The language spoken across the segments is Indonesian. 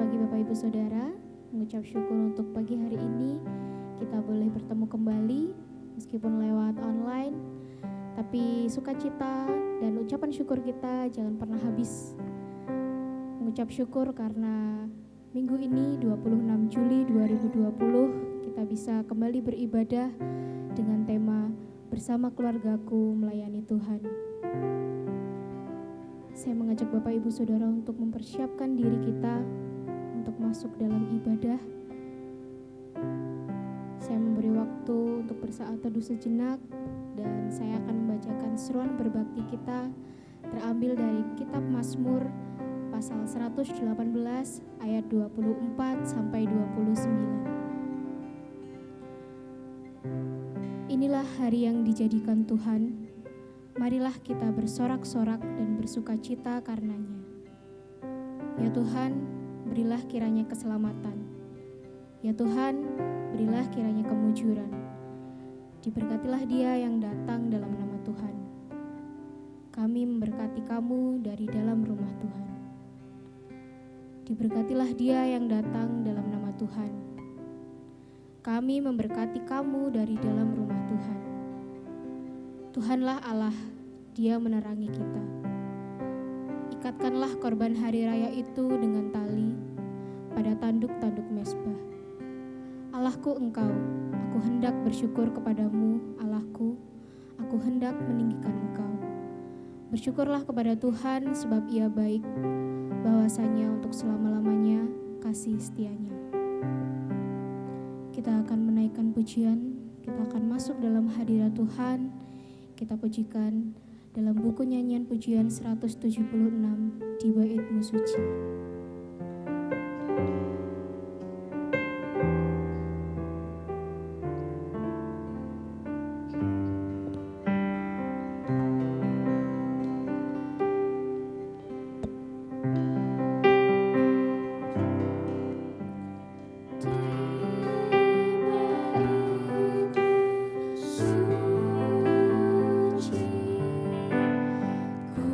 pagi Bapak Ibu Saudara, mengucap syukur untuk pagi hari ini kita boleh bertemu kembali meskipun lewat online, tapi sukacita dan ucapan syukur kita jangan pernah habis. Mengucap syukur karena minggu ini 26 Juli 2020 kita bisa kembali beribadah dengan tema Bersama Keluargaku Melayani Tuhan. Saya mengajak Bapak Ibu Saudara untuk mempersiapkan diri kita untuk masuk dalam ibadah. Saya memberi waktu untuk bersaat teduh sejenak dan saya akan membacakan seruan berbakti kita terambil dari kitab Mazmur pasal 118 ayat 24 sampai 29. Inilah hari yang dijadikan Tuhan. Marilah kita bersorak-sorak dan bersukacita karenanya. Ya Tuhan, berilah kiranya keselamatan. Ya Tuhan, berilah kiranya kemujuran. Diberkatilah dia yang datang dalam nama Tuhan. Kami memberkati kamu dari dalam rumah Tuhan. Diberkatilah dia yang datang dalam nama Tuhan. Kami memberkati kamu dari dalam rumah Tuhan. Tuhanlah Allah, Dia menerangi kita. Ikatkanlah korban hari raya itu dengan tali pada tanduk-tanduk mezbah. Allahku Engkau, aku hendak bersyukur kepadamu, Allahku, aku hendak meninggikan Engkau. Bersyukurlah kepada Tuhan sebab Ia baik, bahwasanya untuk selama-lamanya kasih setianya. Kita akan menaikkan pujian, kita akan masuk dalam hadirat Tuhan. Kita pujikan dalam buku nyanyian pujian 176 di Baitmu Suci. Ku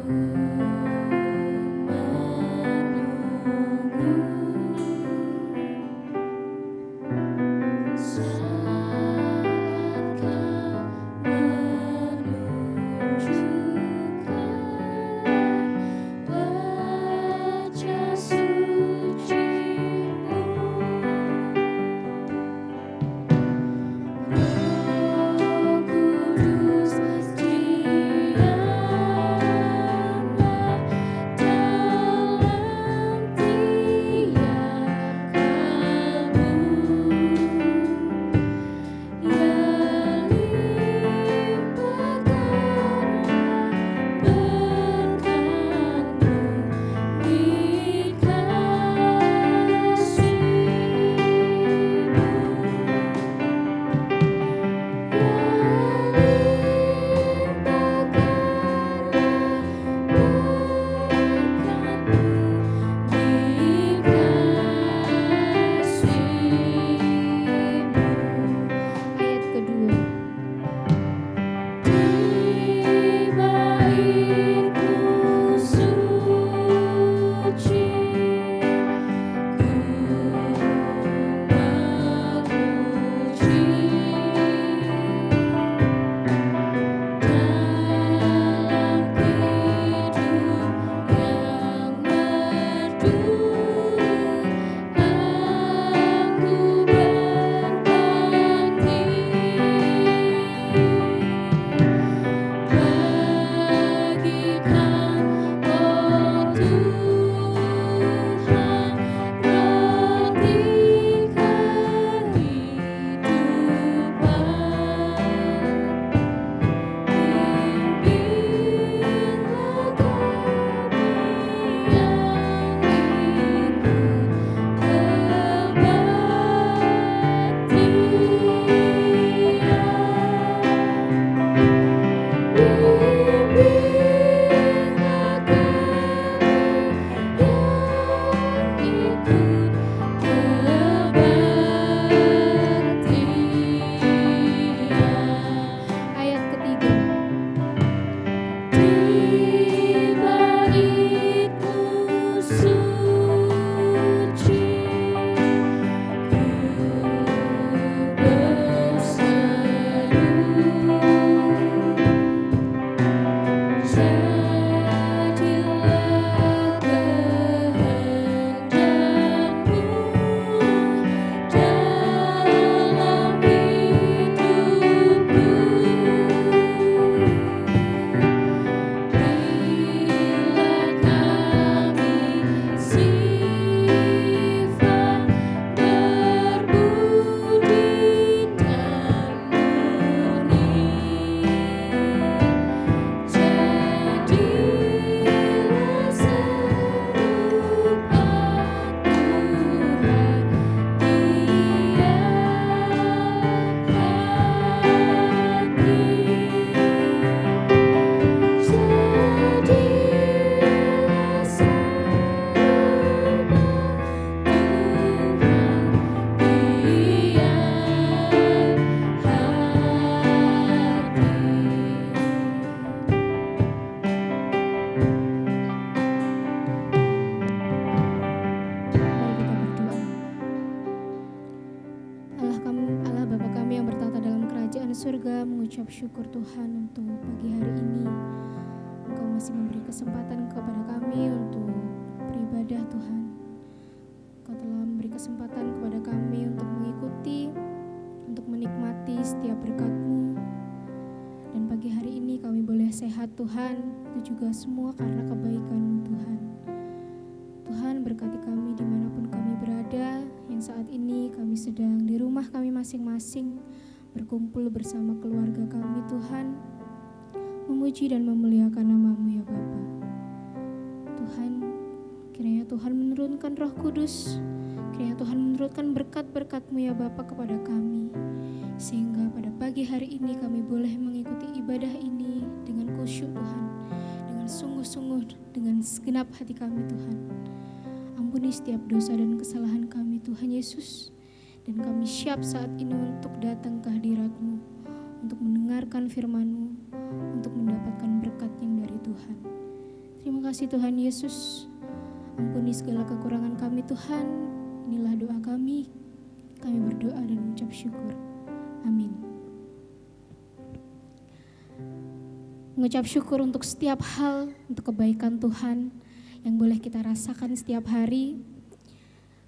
syukur Tuhan untuk pagi hari ini. Engkau masih memberi kesempatan kepada kami untuk beribadah Tuhan. Engkau telah memberi kesempatan kepada kami untuk mengikuti, untuk menikmati setiap berkat-Mu. Dan pagi hari ini kami boleh sehat Tuhan, itu juga semua karena kebaikan-Mu Tuhan. Tuhan berkati kami dimanapun kami berada, yang saat ini kami sedang di rumah kami masing-masing, berkumpul bersama keluarga kami Tuhan, memuji dan memuliakan nama-Mu ya Bapa. Tuhan, kiranya Tuhan menurunkan Roh Kudus, kiranya Tuhan menurunkan berkat-berkat-Mu ya Bapa kepada kami, sehingga pada pagi hari ini kami boleh mengikuti ibadah ini dengan khusyuk Tuhan, dengan sungguh-sungguh, dengan segenap hati kami Tuhan. Ampuni setiap dosa dan kesalahan kami Tuhan Yesus. Dan kami siap saat ini untuk datang ke hadirat-Mu, untuk mendengarkan firman-Mu, untuk mendapatkan berkat yang dari Tuhan. Terima kasih Tuhan Yesus. Ampuni segala kekurangan kami Tuhan. Inilah doa kami. Kami berdoa dan mengucap syukur. Amin. Mengucap syukur untuk setiap hal, untuk kebaikan Tuhan yang boleh kita rasakan setiap hari.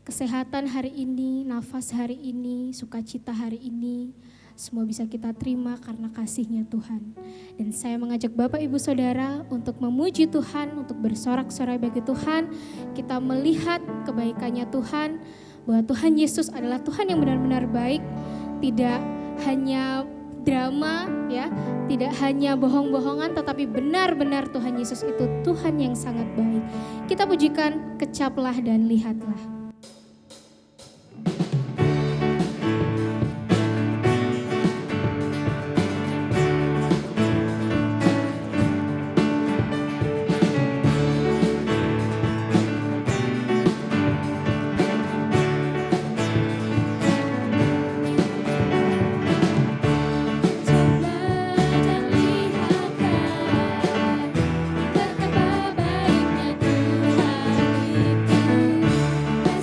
Kesehatan hari ini, nafas hari ini, sukacita hari ini, semua bisa kita terima karena kasih-Nya Tuhan. Dan saya mengajak Bapak Ibu Saudara untuk memuji Tuhan, untuk bersorak-sorai bagi Tuhan. Kita melihat kebaikan-Nya Tuhan, bahwa Tuhan Yesus adalah Tuhan yang benar-benar baik, tidak hanya drama ya, tidak hanya bohong-bohongan, tetapi benar-benar Tuhan Yesus itu Tuhan yang sangat baik. Kita pujikan Kecaplah dan Lihatlah. Betapa baiknya Tuhan itu.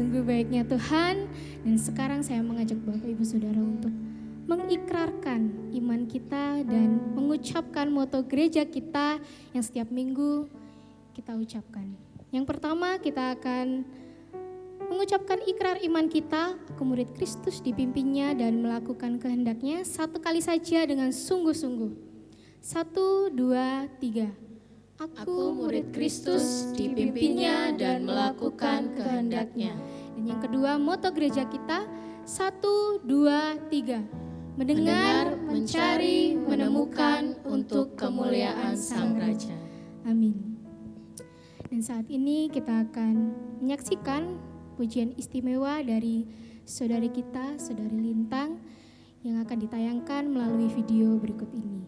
Sungguh baiknya Tuhan. Dan sekarang saya mengajak Bapak Ibu Saudara untuk mengikrarkan iman kita dan mengucapkan moto gereja kita yang setiap minggu kita ucapkan. Yang pertama kita akan mengucapkan ikrar iman kita, aku murid Kristus dipimpinnya dan melakukan kehendaknya, satu kali saja dengan sungguh-sungguh. 1, 2, 3. Aku murid Kristus dipimpinnya dan melakukan kehendaknya. Dan yang kedua, moto gereja kita 1, 2, 3. Mendengar, mencari, menemukan untuk kemuliaan Sang Raja. Amin. Dan saat ini kita akan menyaksikan pujian istimewa dari saudari kita, saudari Lintang, yang akan ditayangkan melalui video berikut ini.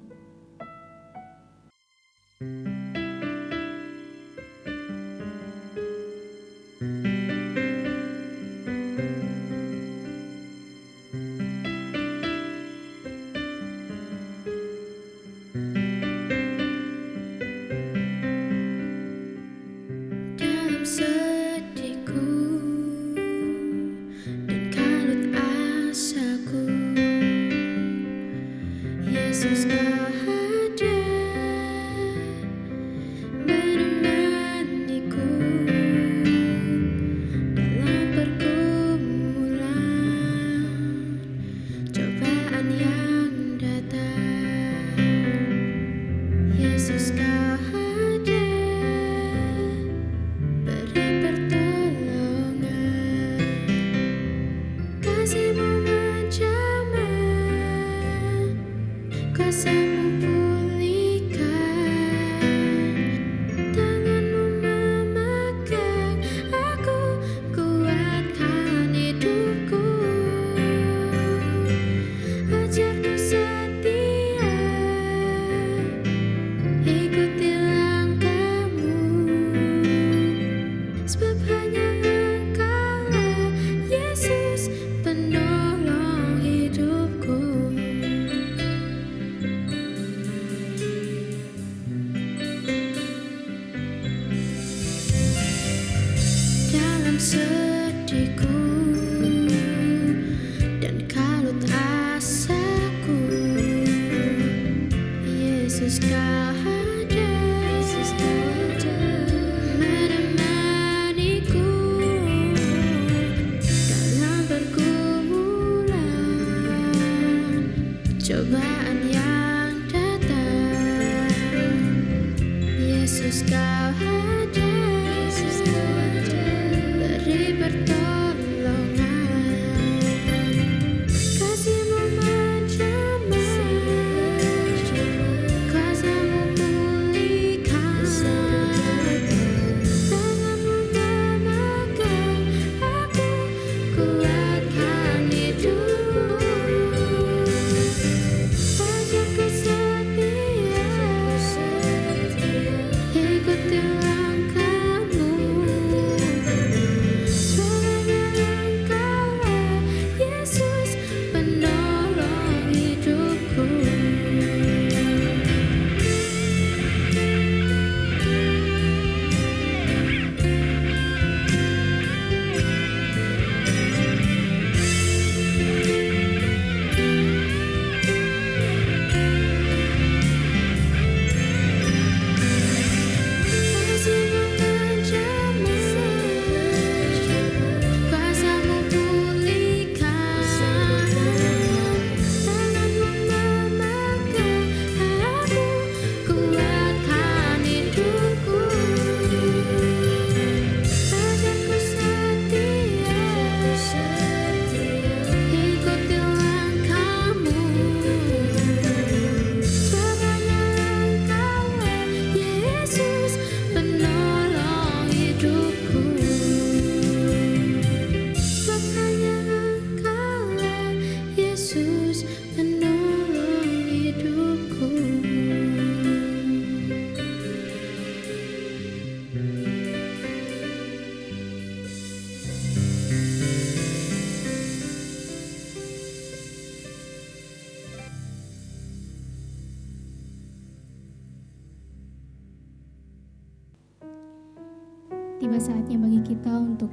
Tiba saatnya bagi kita untuk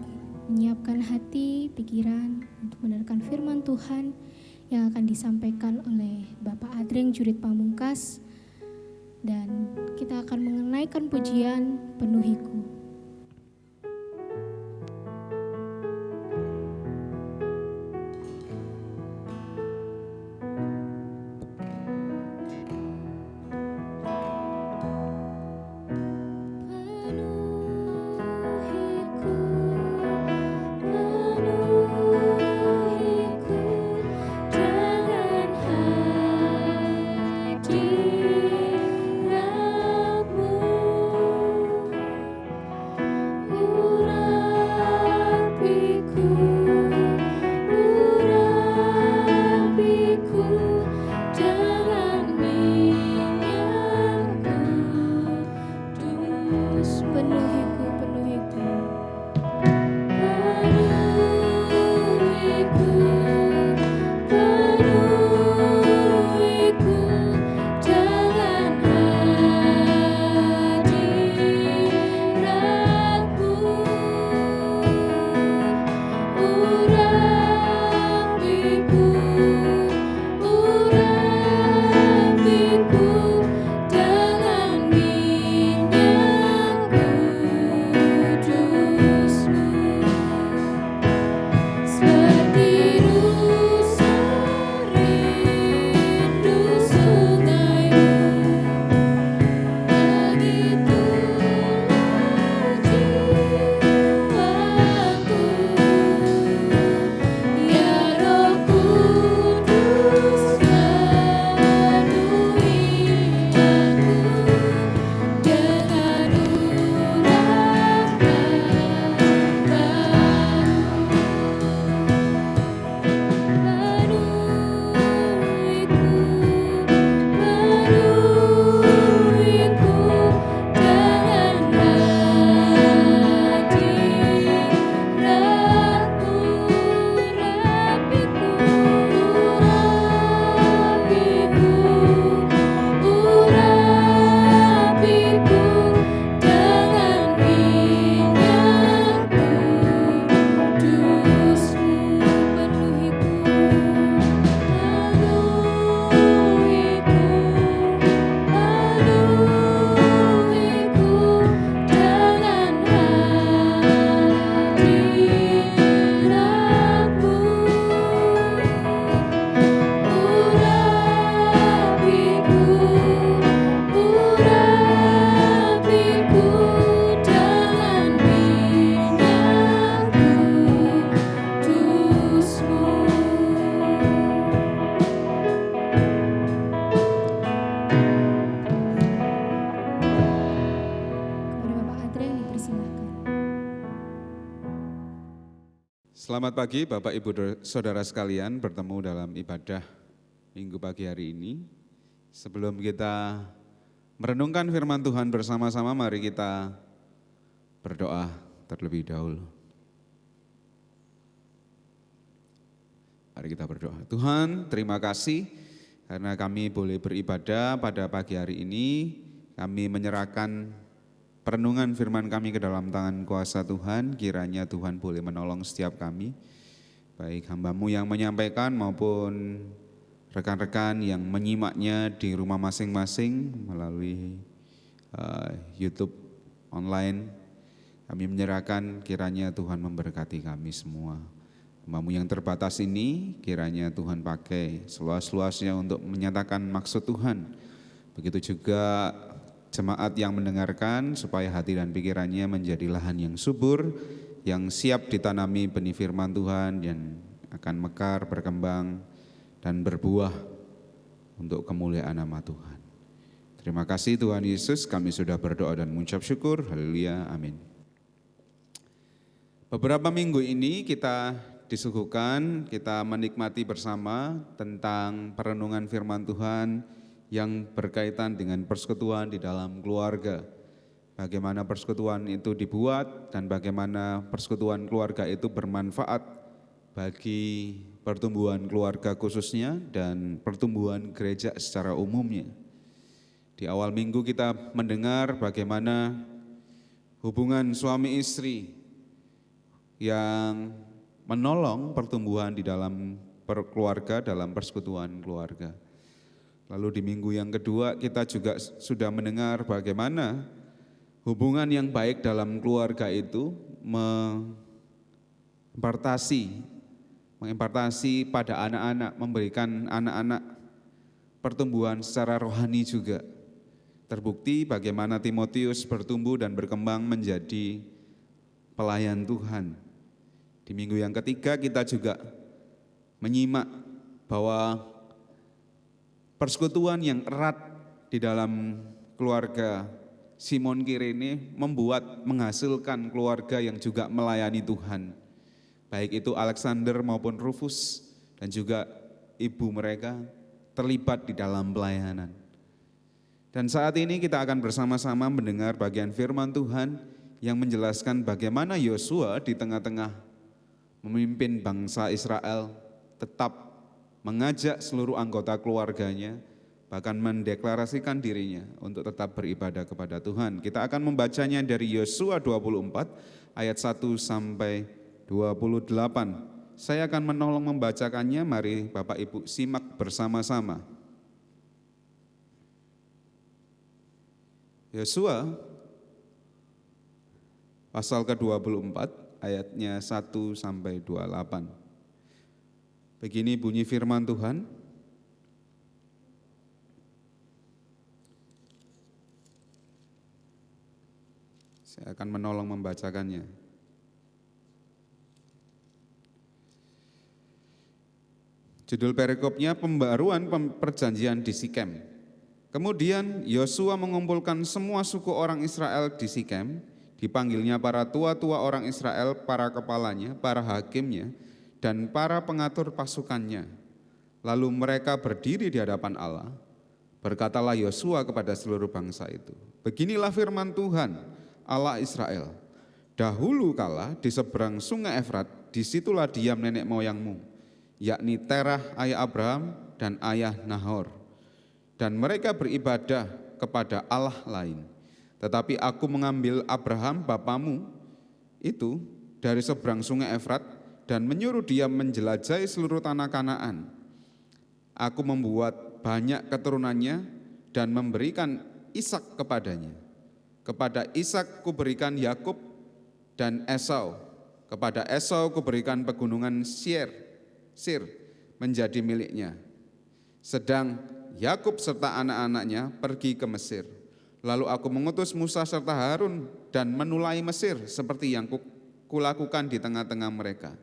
menyiapkan hati, pikiran untuk mendengarkan firman Tuhan yang akan disampaikan oleh Bapak Adreng Jurit Pamungkas. Dan kita akan mengenaikan pujian Penuhiku. Selamat pagi Bapak Ibu Saudara sekalian, bertemu dalam ibadah Minggu pagi hari ini. Sebelum kita merenungkan firman Tuhan bersama-sama, mari kita berdoa terlebih dahulu. Mari kita berdoa. Tuhan, terima kasih karena kami boleh beribadah pada pagi hari ini. Kami menyerahkan perenungan firman kami ke dalam tangan kuasa Tuhan, kiranya Tuhan boleh menolong setiap kami, baik hamba-Mu yang menyampaikan maupun rekan-rekan yang menyimaknya di rumah masing-masing melalui YouTube online. Kami menyerahkan kiranya Tuhan memberkati kami semua. Hamba-Mu yang terbatas ini kiranya Tuhan pakai seluas-luasnya untuk menyatakan maksud Tuhan. Begitu juga jemaat yang mendengarkan supaya hati dan pikirannya menjadi lahan yang subur, yang siap ditanami benih firman Tuhan yang akan mekar, berkembang, dan berbuah untuk kemuliaan nama Tuhan. Terima kasih Tuhan Yesus, kami sudah berdoa dan mengucap syukur. Haleluya, amin. Beberapa minggu ini kita disuguhkan, kita menikmati bersama tentang perenungan firman Tuhan yang berkaitan dengan persekutuan di dalam keluarga. Bagaimana persekutuan itu dibuat dan bagaimana persekutuan keluarga itu bermanfaat bagi pertumbuhan keluarga khususnya dan pertumbuhan gereja secara umumnya. Di awal minggu kita mendengar bagaimana hubungan suami istri, yang menolong pertumbuhan di dalam keluarga, dalam persekutuan keluarga. Lalu di minggu yang kedua kita juga sudah mendengar bagaimana hubungan yang baik dalam keluarga itu mengimpartasi pada anak-anak, memberikan anak-anak pertumbuhan secara rohani juga. Terbukti bagaimana Timotius bertumbuh dan berkembang menjadi pelayan Tuhan. Di minggu yang ketiga kita juga menyimak bahwa persekutuan yang erat di dalam keluarga Simon Kirene menghasilkan keluarga yang juga melayani Tuhan. Baik itu Alexander maupun Rufus dan juga ibu mereka terlibat di dalam pelayanan. Dan saat ini kita akan bersama-sama mendengar bagian firman Tuhan yang menjelaskan bagaimana Yosua di tengah-tengah memimpin bangsa Israel tetap mengajak seluruh anggota keluarganya, bahkan mendeklarasikan dirinya untuk tetap beribadah kepada Tuhan. Kita akan membacanya dari Yosua 24 ayat 1 sampai 28. Saya akan menolong membacakannya, mari Bapak Ibu simak bersama-sama. Yosua pasal ke-24 ayatnya 1 sampai 28. Begini bunyi firman Tuhan. Saya akan menolong membacakannya. Judul perikopnya pembaruan perjanjian di Sikem. Kemudian Yosua mengumpulkan semua suku orang Israel di Sikem, dipanggilnya para tua-tua orang Israel, para kepalanya, para hakimnya, dan para pengatur pasukannya. Lalu mereka berdiri di hadapan Allah. Berkatalah Yosua kepada seluruh bangsa itu, beginilah firman Tuhan, Allah Israel. Dahulu kala di seberang sungai Efrat, disitulah diam nenek moyangmu, yakni Terah ayah Abraham dan ayah Nahor. Dan mereka beribadah kepada Allah lain. Tetapi aku mengambil Abraham bapamu itu dari seberang sungai Efrat dan menyuruh dia menjelajahi seluruh tanah Kanaan. Aku membuat banyak keturunannya dan memberikan Ishak kepadanya. Kepada Ishak kuberikan Yakub dan Esau. Kepada Esau kuberikan pegunungan Sir menjadi miliknya. Sedang Yakub serta anak-anaknya pergi ke Mesir. Lalu aku mengutus Musa serta Harun dan menulai Mesir seperti yang kulakukan di tengah-tengah mereka.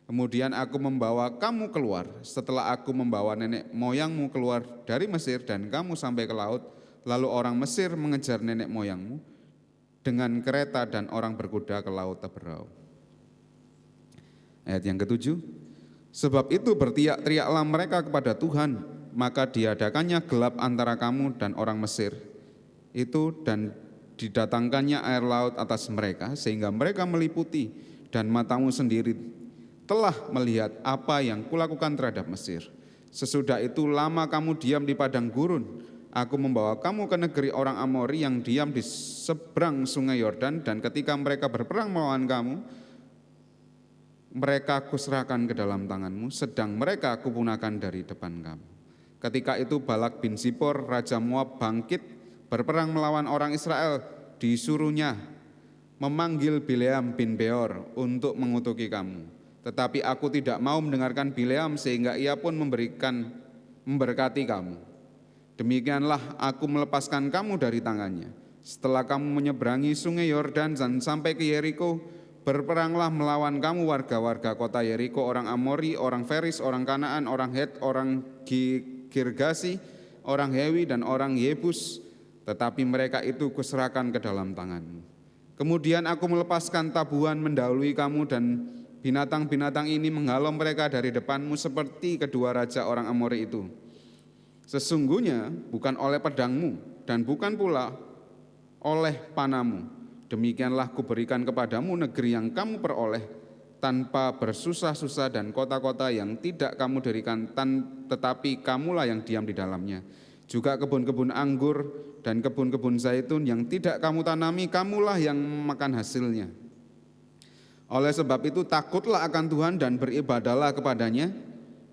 Kemudian aku membawa kamu keluar setelah aku membawa nenek moyangmu keluar dari Mesir dan kamu sampai ke laut. Lalu orang Mesir mengejar nenek moyangmu dengan kereta dan orang berkuda ke laut Teberau. Ayat yang ke-7. Sebab itu berteriak-teriaklah mereka kepada Tuhan, maka diadakannya gelap antara kamu dan orang Mesir itu dan didatangkannya air laut atas mereka sehingga mereka meliputi dan matamu sendiri telah melihat apa yang kulakukan terhadap Mesir. Sesudah itu lama kamu diam di padang gurun. Aku membawa kamu ke negeri orang Amori yang diam di seberang sungai Yordan, dan ketika mereka berperang melawan kamu, mereka kuserahkan ke dalam tanganmu, sedang mereka kupunahkan dari depan kamu. Ketika itu Balak bin Zipor, Raja Moab bangkit berperang melawan orang Israel, disuruhnya memanggil Bileam bin Beor untuk mengutuki kamu. Tetapi aku tidak mau mendengarkan Bileam sehingga ia pun memberkati kamu. Demikianlah aku melepaskan kamu dari tangannya. Setelah kamu menyeberangi sungai Yordan dan sampai ke Yeriko, berperanglah melawan kamu warga-warga kota Yeriko, orang Amori, orang Feris, orang Kanaan, orang Het, orang Girgasi, orang Hewi dan orang Yebus. Tetapi mereka itu kuserahkan ke dalam tanganmu. Kemudian aku melepaskan tabuhan mendahului kamu dan binatang-binatang ini menghalau mereka dari depanmu seperti kedua raja orang Amori itu. Sesungguhnya bukan oleh pedangmu dan bukan pula oleh panamu. Demikianlah kuberikan kepadamu negeri yang kamu peroleh tanpa bersusah-susah dan kota-kota yang tidak kamu dirikan, tetapi kamulah yang diam di dalamnya. Juga kebun-kebun anggur dan kebun-kebun zaitun yang tidak kamu tanami, kamulah yang makan hasilnya. Oleh sebab itu takutlah akan Tuhan dan beribadahlah kepadanya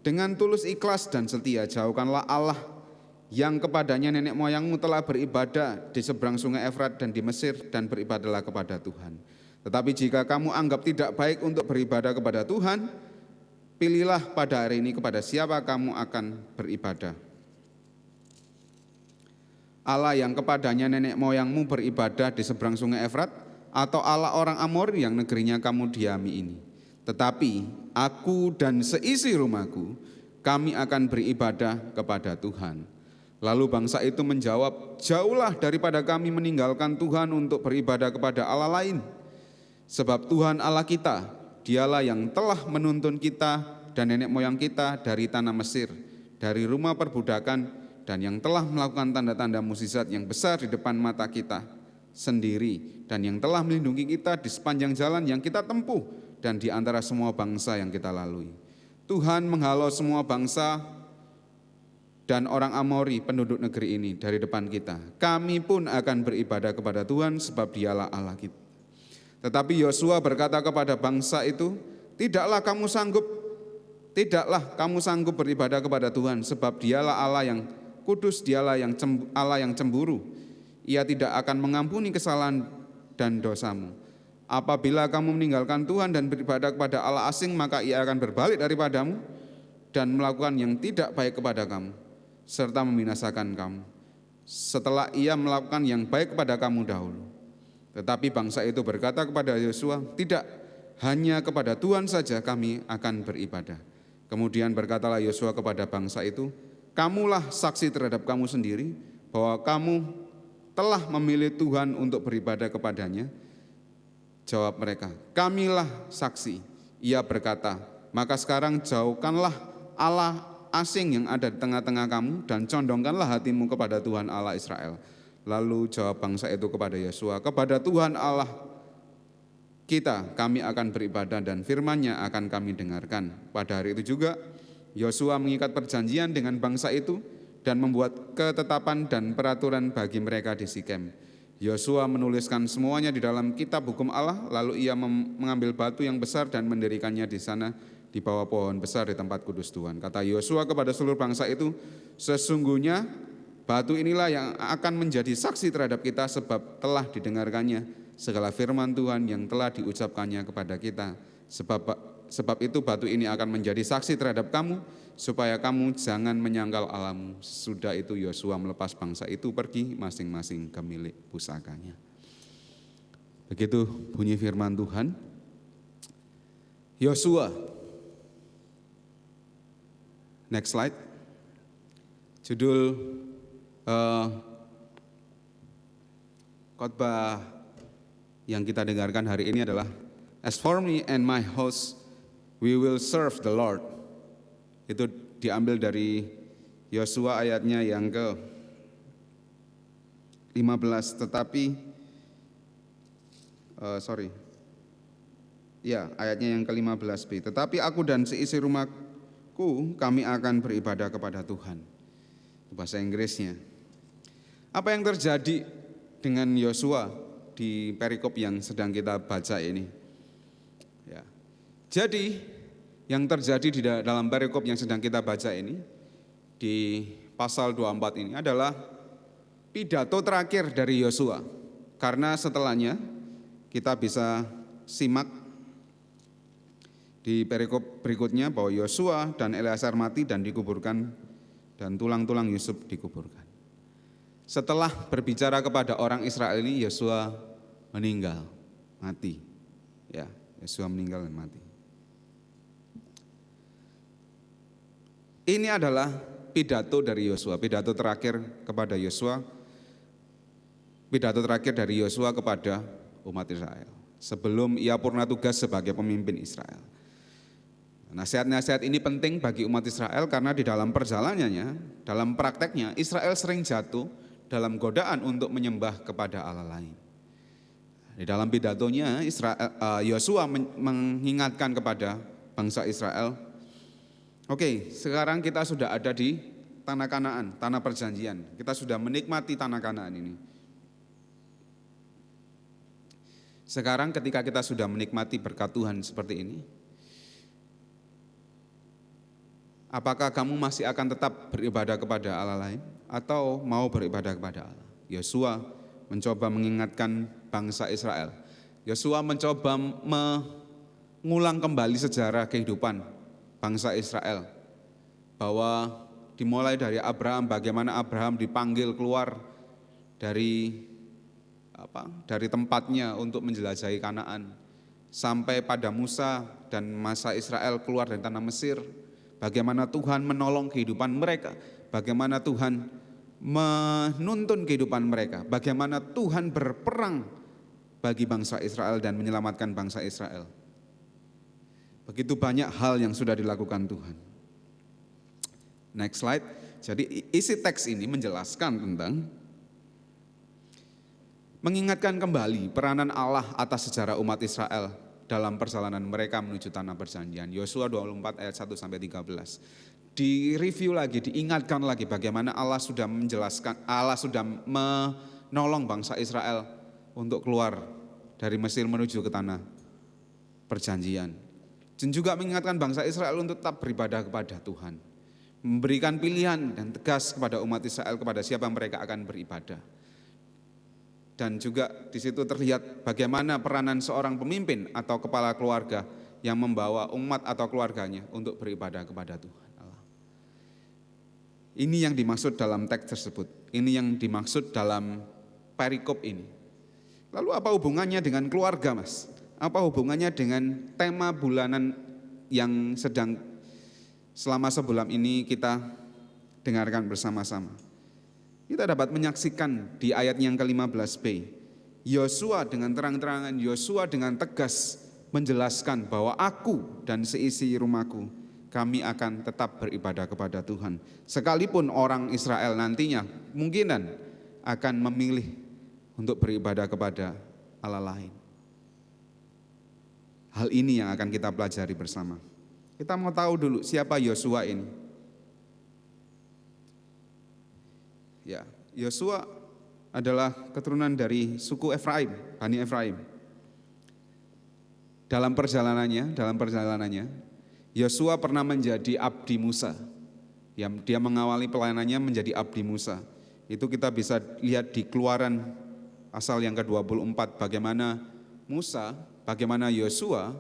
dengan tulus ikhlas dan setia. Jauhkanlah Allah yang kepadanya nenek moyangmu telah beribadah di seberang sungai Efrat dan di Mesir, dan beribadahlah kepada Tuhan. Tetapi jika kamu anggap tidak baik untuk beribadah kepada Tuhan, pilihlah pada hari ini kepada siapa kamu akan beribadah. Allah yang kepadanya nenek moyangmu beribadah di seberang sungai Efrat, atau Allah orang Amori yang negerinya kamu diami ini. Tetapi aku dan seisi rumahku, kami akan beribadah kepada Tuhan. Lalu bangsa itu menjawab, jauhlah daripada kami meninggalkan Tuhan untuk beribadah kepada Allah lain. Sebab Tuhan Allah kita, dialah yang telah menuntun kita dan nenek moyang kita dari tanah Mesir, dari rumah perbudakan, dan yang telah melakukan tanda-tanda mukjizat yang besar di depan mata kita sendiri, dan yang telah melindungi kita di sepanjang jalan yang kita tempuh dan di antara semua bangsa yang kita lalui. Tuhan menghalau semua bangsa dan orang Amori penduduk negeri ini dari depan kita. Kami pun akan beribadah kepada Tuhan sebab dialah Allah kita. Tetapi Yosua berkata kepada bangsa itu, tidaklah kamu sanggup beribadah kepada Tuhan, sebab dialah Allah yang kudus, dialah Allah yang cemburu. Ia tidak akan mengampuni kesalahan dan dosamu. Apabila kamu meninggalkan Tuhan dan beribadah kepada Allah asing, maka ia akan berbalik daripadamu dan melakukan yang tidak baik kepada kamu, serta membinasakan kamu, setelah ia melakukan yang baik kepada kamu dahulu. Tetapi bangsa itu berkata kepada Yosua, tidak, hanya kepada Tuhan saja kami akan beribadah. Kemudian berkatalah Yosua kepada bangsa itu, kamulah saksi terhadap kamu sendiri bahwa kamu telah memilih Tuhan untuk beribadah kepadanya. Jawab mereka, kamilah saksi. Ia berkata, maka sekarang jauhkanlah Allah asing yang ada di tengah-tengah kamu dan condongkanlah hatimu kepada Tuhan Allah Israel. Lalu jawab bangsa itu kepada Yosua, kepada Tuhan Allah kita kami akan beribadah dan firman-Nya akan kami dengarkan. Pada hari itu juga Yosua mengikat perjanjian dengan bangsa itu dan membuat ketetapan dan peraturan bagi mereka di Sikem. Yosua menuliskan semuanya di dalam kitab hukum Allah, lalu ia mengambil batu yang besar dan mendirikannya di sana di bawah pohon besar di tempat kudus Tuhan. Kata Yosua kepada seluruh bangsa itu, sesungguhnya batu inilah yang akan menjadi saksi terhadap kita, sebab telah didengarkannya segala firman Tuhan yang telah diucapkannya kepada kita. Sebab itu batu ini akan menjadi saksi terhadap kamu, supaya kamu jangan menyangkal Allahmu. Sesudah itu Yosua melepas bangsa itu pergi masing-masing ke milik pusakanya. Begitu bunyi firman Tuhan. Yosua. Next slide. Judul khotbah yang kita dengarkan hari ini adalah As for me and my house, we will serve the Lord. Itu diambil dari Yosua ayatnya yang ke-15, ayatnya yang ke-15b. Tetapi aku dan seisi rumahku, kami akan beribadah kepada Tuhan. Itu bahasa Inggrisnya. Apa yang terjadi dengan Yosua di perikop yang sedang kita baca ini? Ya. Jadi yang terjadi di dalam perikop yang sedang kita baca ini, di pasal 24 ini adalah pidato terakhir dari Yosua. Karena setelahnya kita bisa simak di perikop berikutnya bahwa Yosua dan Eleazar mati dan dikuburkan, dan tulang-tulang Yusuf dikuburkan. Setelah berbicara kepada orang Israel ini, Yosua meninggal, mati. Ya, Yosua meninggal dan mati. Ini adalah pidato dari Yosua, pidato terakhir kepada Yosua, pidato terakhir dari Yosua kepada umat Israel sebelum ia purna tugas sebagai pemimpin Israel. Nasihat-nasihat ini penting bagi umat Israel karena di dalam perjalanannya, dalam prakteknya, Israel sering jatuh dalam godaan untuk menyembah kepada Allah lain. Di dalam pidatonya, Yosua mengingatkan kepada bangsa Israel, oke, sekarang kita sudah ada di tanah Kanaan, tanah perjanjian. Kita sudah menikmati tanah Kanaan ini. Sekarang ketika kita sudah menikmati berkat Tuhan seperti ini, apakah kamu masih akan tetap beribadah kepada Allah lain atau mau beribadah kepada Allah? Yosua mencoba mengingatkan bangsa Israel. Yosua mencoba mengulang kembali sejarah kehidupan bangsa Israel, bahwa dimulai dari Abraham, bagaimana Abraham dipanggil keluar dari tempatnya untuk menjelajahi Kanaan, sampai pada Musa dan masa Israel keluar dari tanah Mesir, bagaimana Tuhan menolong kehidupan mereka, bagaimana Tuhan menuntun kehidupan mereka, bagaimana Tuhan berperang bagi bangsa Israel dan menyelamatkan bangsa Israel. Begitu banyak hal yang sudah dilakukan Tuhan. Next slide. Jadi isi teks ini menjelaskan tentang mengingatkan kembali peranan Allah atas sejarah umat Israel dalam perjalanan mereka menuju tanah perjanjian. Yosua 24 ayat 1 sampai 13. Direview lagi, diingatkan lagi bagaimana Allah sudah menjelaskan, Allah sudah menolong bangsa Israel untuk keluar dari Mesir menuju ke tanah perjanjian. Dan juga mengingatkan bangsa Israel untuk tetap beribadah kepada Tuhan. Memberikan pilihan dan tegas kepada umat Israel kepada siapa mereka akan beribadah. Dan juga di situ terlihat bagaimana peranan seorang pemimpin atau kepala keluarga yang membawa umat atau keluarganya untuk beribadah kepada Tuhan Allah. Ini yang dimaksud dalam teks tersebut. Ini yang dimaksud dalam perikop ini. Lalu apa hubungannya dengan keluarga, Mas? Apa hubungannya dengan tema bulanan yang sedang selama sebulan ini kita dengarkan bersama-sama? Kita dapat menyaksikan di ayat yang ke-15b, Yosua dengan terang-terangan, Yosua dengan tegas menjelaskan bahwa aku dan seisi rumahku, kami akan tetap beribadah kepada Tuhan. Sekalipun orang Israel nantinya mungkinan akan memilih untuk beribadah kepada Allah lain. Hal ini yang akan kita pelajari bersama. Kita mau tahu dulu siapa Yosua ini. Ya, Yosua adalah keturunan dari suku Efraim, Bani Efraim. Dalam perjalanannya, Yosua pernah menjadi abdi Musa. Dia mengawali pelayanannya menjadi abdi Musa. Itu kita bisa lihat di Keluaran pasal yang ke-24, bagaimana Yosua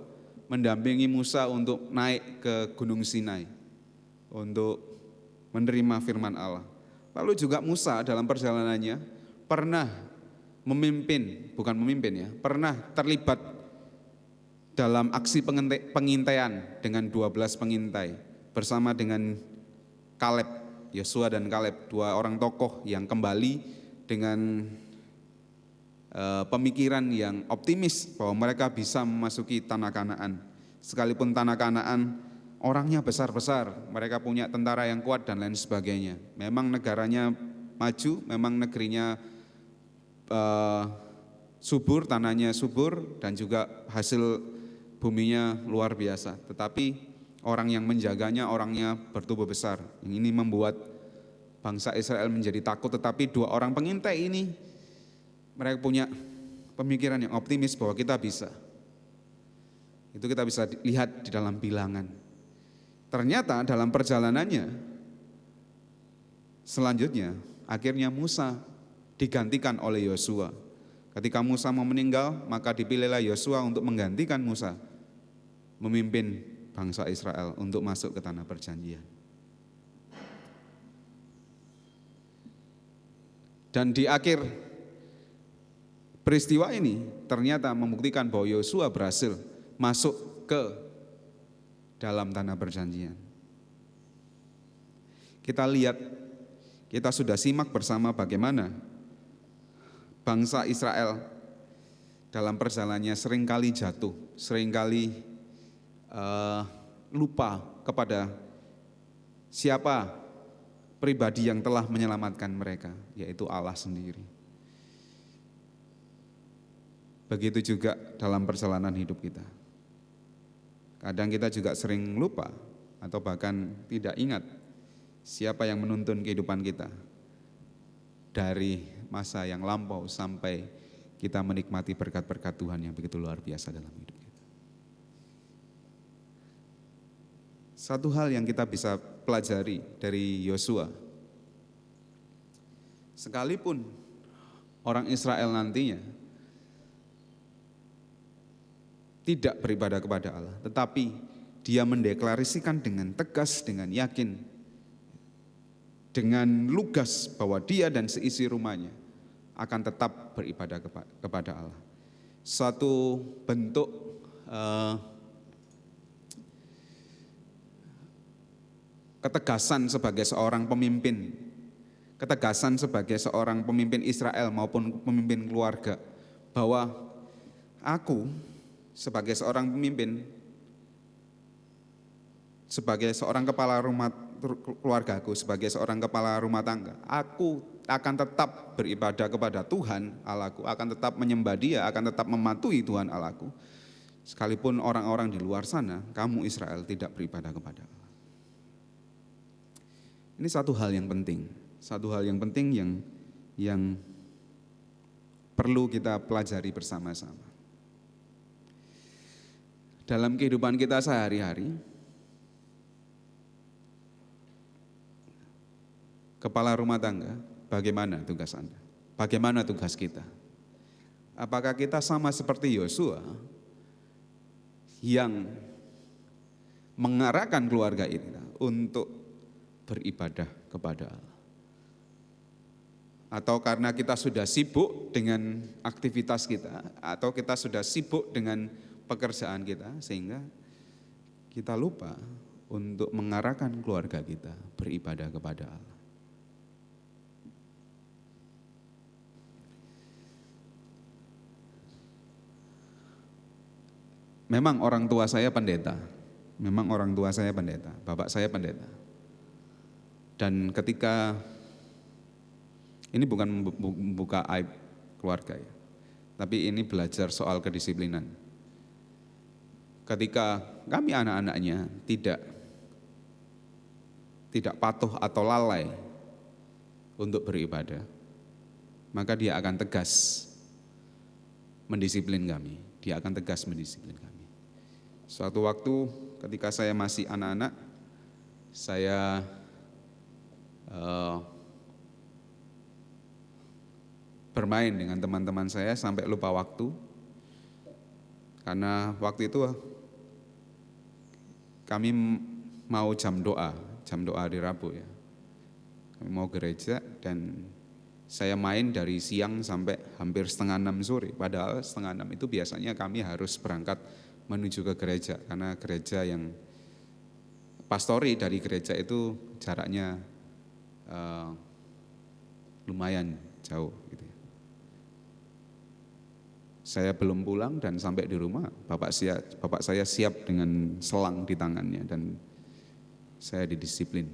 mendampingi Musa untuk naik ke Gunung Sinai untuk menerima firman Allah. Lalu juga Musa dalam perjalanannya pernah pernah terlibat dalam aksi pengintaian dengan 12 pengintai bersama dengan Kaleb, Yosua dan Kaleb, dua orang tokoh yang kembali dengan pemikiran yang optimis bahwa mereka bisa memasuki tanah Kanaan. Sekalipun tanah Kanaan orangnya besar-besar, mereka punya tentara yang kuat dan lain sebagainya. Memang negaranya maju, memang negerinya subur, tanahnya subur dan juga hasil buminya luar biasa. Tetapi orang yang menjaganya orangnya bertubuh besar. Ini membuat bangsa Israel menjadi takut, tetapi dua orang pengintai ini mereka punya pemikiran yang optimis bahwa kita bisa. Itu kita bisa lihat di dalam Bilangan. Ternyata dalam perjalanannya selanjutnya akhirnya Musa digantikan oleh Yosua. Ketika Musa mau meninggal, maka dipilihlah Yosua untuk menggantikan Musa memimpin bangsa Israel untuk masuk ke tanah perjanjian. Dan di akhir peristiwa ini ternyata membuktikan bahwa Yosua berhasil masuk ke dalam tanah perjanjian. Kita lihat, kita sudah simak bersama bagaimana bangsa Israel dalam perjalanannya seringkali jatuh, seringkali lupa kepada siapa pribadi yang telah menyelamatkan mereka, yaitu Allah sendiri. Begitu juga dalam perjalanan hidup kita. Kadang kita juga sering lupa atau bahkan tidak ingat siapa yang menuntun kehidupan kita dari masa yang lampau sampai kita menikmati berkat-berkat Tuhan yang begitu luar biasa dalam hidup kita. Satu hal yang kita bisa pelajari dari Yosua, sekalipun orang Israel nantinya tidak beribadah kepada Allah, tetapi dia mendeklarasikan dengan tegas, dengan yakin, dengan lugas bahwa dia dan seisi rumahnya akan tetap beribadah kepada Allah. Suatu bentuk ketegasan sebagai seorang pemimpin, ketegasan sebagai seorang pemimpin Israel maupun pemimpin keluarga, bahwa aku sebagai seorang pemimpin, sebagai seorang kepala rumah keluargaku, sebagai seorang kepala rumah tangga, aku akan tetap beribadah kepada Tuhan Allahku, akan tetap menyembah Dia, akan tetap mematuhi Tuhan Allahku, sekalipun orang-orang di luar sana, kamu Israel, tidak beribadah kepada Allah. Ini satu hal yang penting, satu hal yang penting yang perlu kita pelajari bersama-sama. Dalam kehidupan kita sehari-hari, kepala rumah tangga, bagaimana tugas Anda? Bagaimana tugas kita? Apakah kita sama seperti Yosua yang mengarahkan keluarga ini untuk beribadah kepada Allah? Atau karena kita sudah sibuk dengan aktivitas kita, atau kita sudah sibuk dengan pekerjaan kita, sehingga kita lupa untuk mengarahkan keluarga kita beribadah kepada Allah. Memang orang tua saya pendeta, bapak saya pendeta. Dan ketika, ini bukan membuka aib keluarga ya, tapi ini belajar soal kedisiplinan. Ketika kami anak-anaknya tidak patuh atau lalai untuk beribadah, maka dia akan tegas mendisiplin kami. Dia akan tegas mendisiplin kami. Suatu waktu ketika saya masih anak-anak, saya bermain dengan teman-teman saya sampai lupa waktu. Karena waktu itu kami mau jam doa di Rabu ya. Kami mau gereja dan saya main dari siang sampai hampir 5:30 sore. Padahal 5:30 itu biasanya kami harus berangkat menuju ke gereja. Karena gereja yang pastori dari gereja itu jaraknya lumayan jauh gitu. Saya belum pulang dan sampai di rumah bapak saya siap dengan selang di tangannya dan saya didisiplin.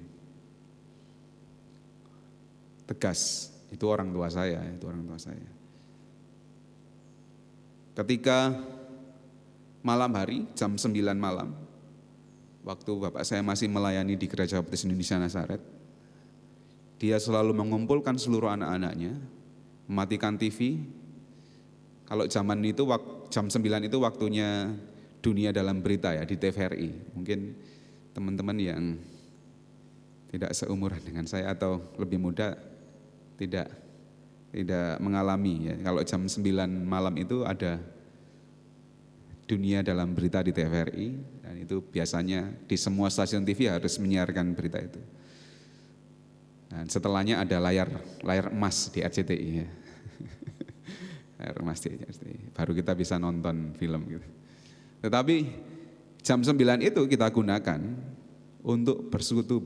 Tegas, itu orang tua saya. Ketika malam hari jam 9 malam, waktu bapak saya masih melayani di Gereja Baptis Indonesia Nazaret, dia selalu mengumpulkan seluruh anak-anaknya, mematikan TV. Kalau zaman itu jam 9 itu waktunya Dunia Dalam Berita ya di TVRI. Mungkin teman-teman yang tidak seumuran dengan saya atau lebih muda tidak mengalami ya. Kalau jam 9 malam itu ada Dunia Dalam Berita di TVRI dan itu biasanya di semua stasiun TV harus menyiarkan berita itu. Dan setelahnya ada layar emas di RCTI ya. Layar emas di RCTI. Baru kita bisa nonton film gitu. Tetapi jam 9 itu kita gunakan untuk bersekutu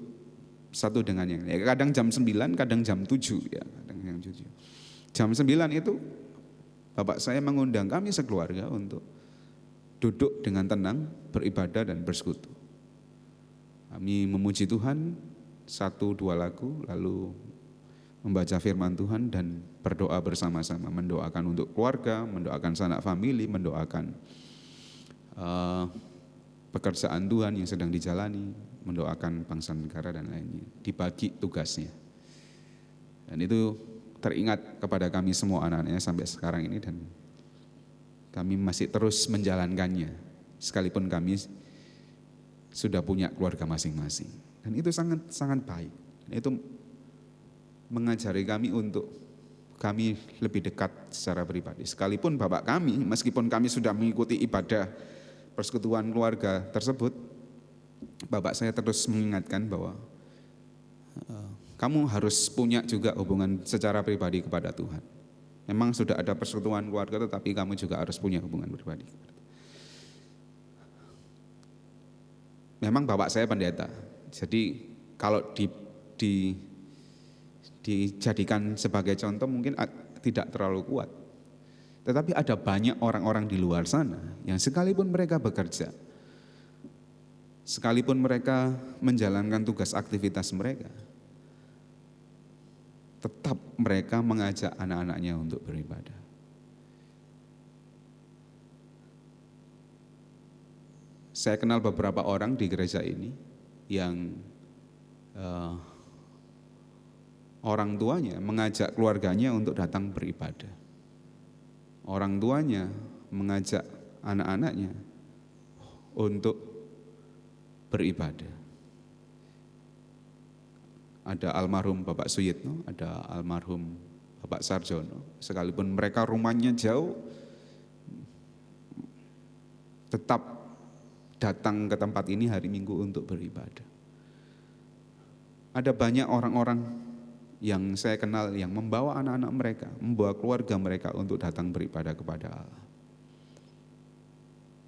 satu dengan yang lain. Kadang jam 9, kadang jam 7 ya, kadang jam 7. Jam 9 itu bapak saya mengundang kami sekeluarga untuk duduk dengan tenang, beribadah dan bersekutu. Kami memuji Tuhan 1-2 lagu, lalu membaca firman Tuhan dan berdoa bersama-sama, mendoakan untuk keluarga, mendoakan sanak famili, mendoakan pekerjaan Tuhan yang sedang dijalani, mendoakan bangsa negara dan lainnya, dibagi tugasnya. Dan itu teringat kepada kami semua anak-anaknya sampai sekarang ini, dan kami masih terus menjalankannya sekalipun kami sudah punya keluarga masing-masing. Dan itu sangat baik. Itu mengajari kami untuk kami lebih dekat secara pribadi. Sekalipun bapak kami, meskipun kami sudah mengikuti ibadah persekutuan keluarga tersebut, bapak saya terus mengingatkan bahwa kamu harus punya juga hubungan secara pribadi kepada Tuhan. Memang sudah ada persekutuan keluarga, tetapi kamu juga harus punya hubungan pribadi. Memang bapak saya pendeta, jadi kalau dijadikan sebagai contoh mungkin tidak terlalu kuat. Tetapi ada banyak orang-orang di luar sana yang sekalipun mereka bekerja, sekalipun mereka menjalankan tugas aktivitas mereka, tetap mereka mengajak anak-anaknya untuk beribadah. Saya kenal beberapa orang di gereja ini yang orang tuanya mengajak keluarganya untuk datang beribadah. Orang tuanya mengajak anak-anaknya untuk beribadah. Ada almarhum Bapak Suyitno, ada almarhum Bapak Sarjono. Sekalipun mereka rumahnya jauh, tetap datang ke tempat ini hari Minggu untuk beribadah. Ada banyak orang-orang yang saya kenal yang membawa anak-anak mereka, membawa keluarga mereka untuk datang beribadah kepada Allah.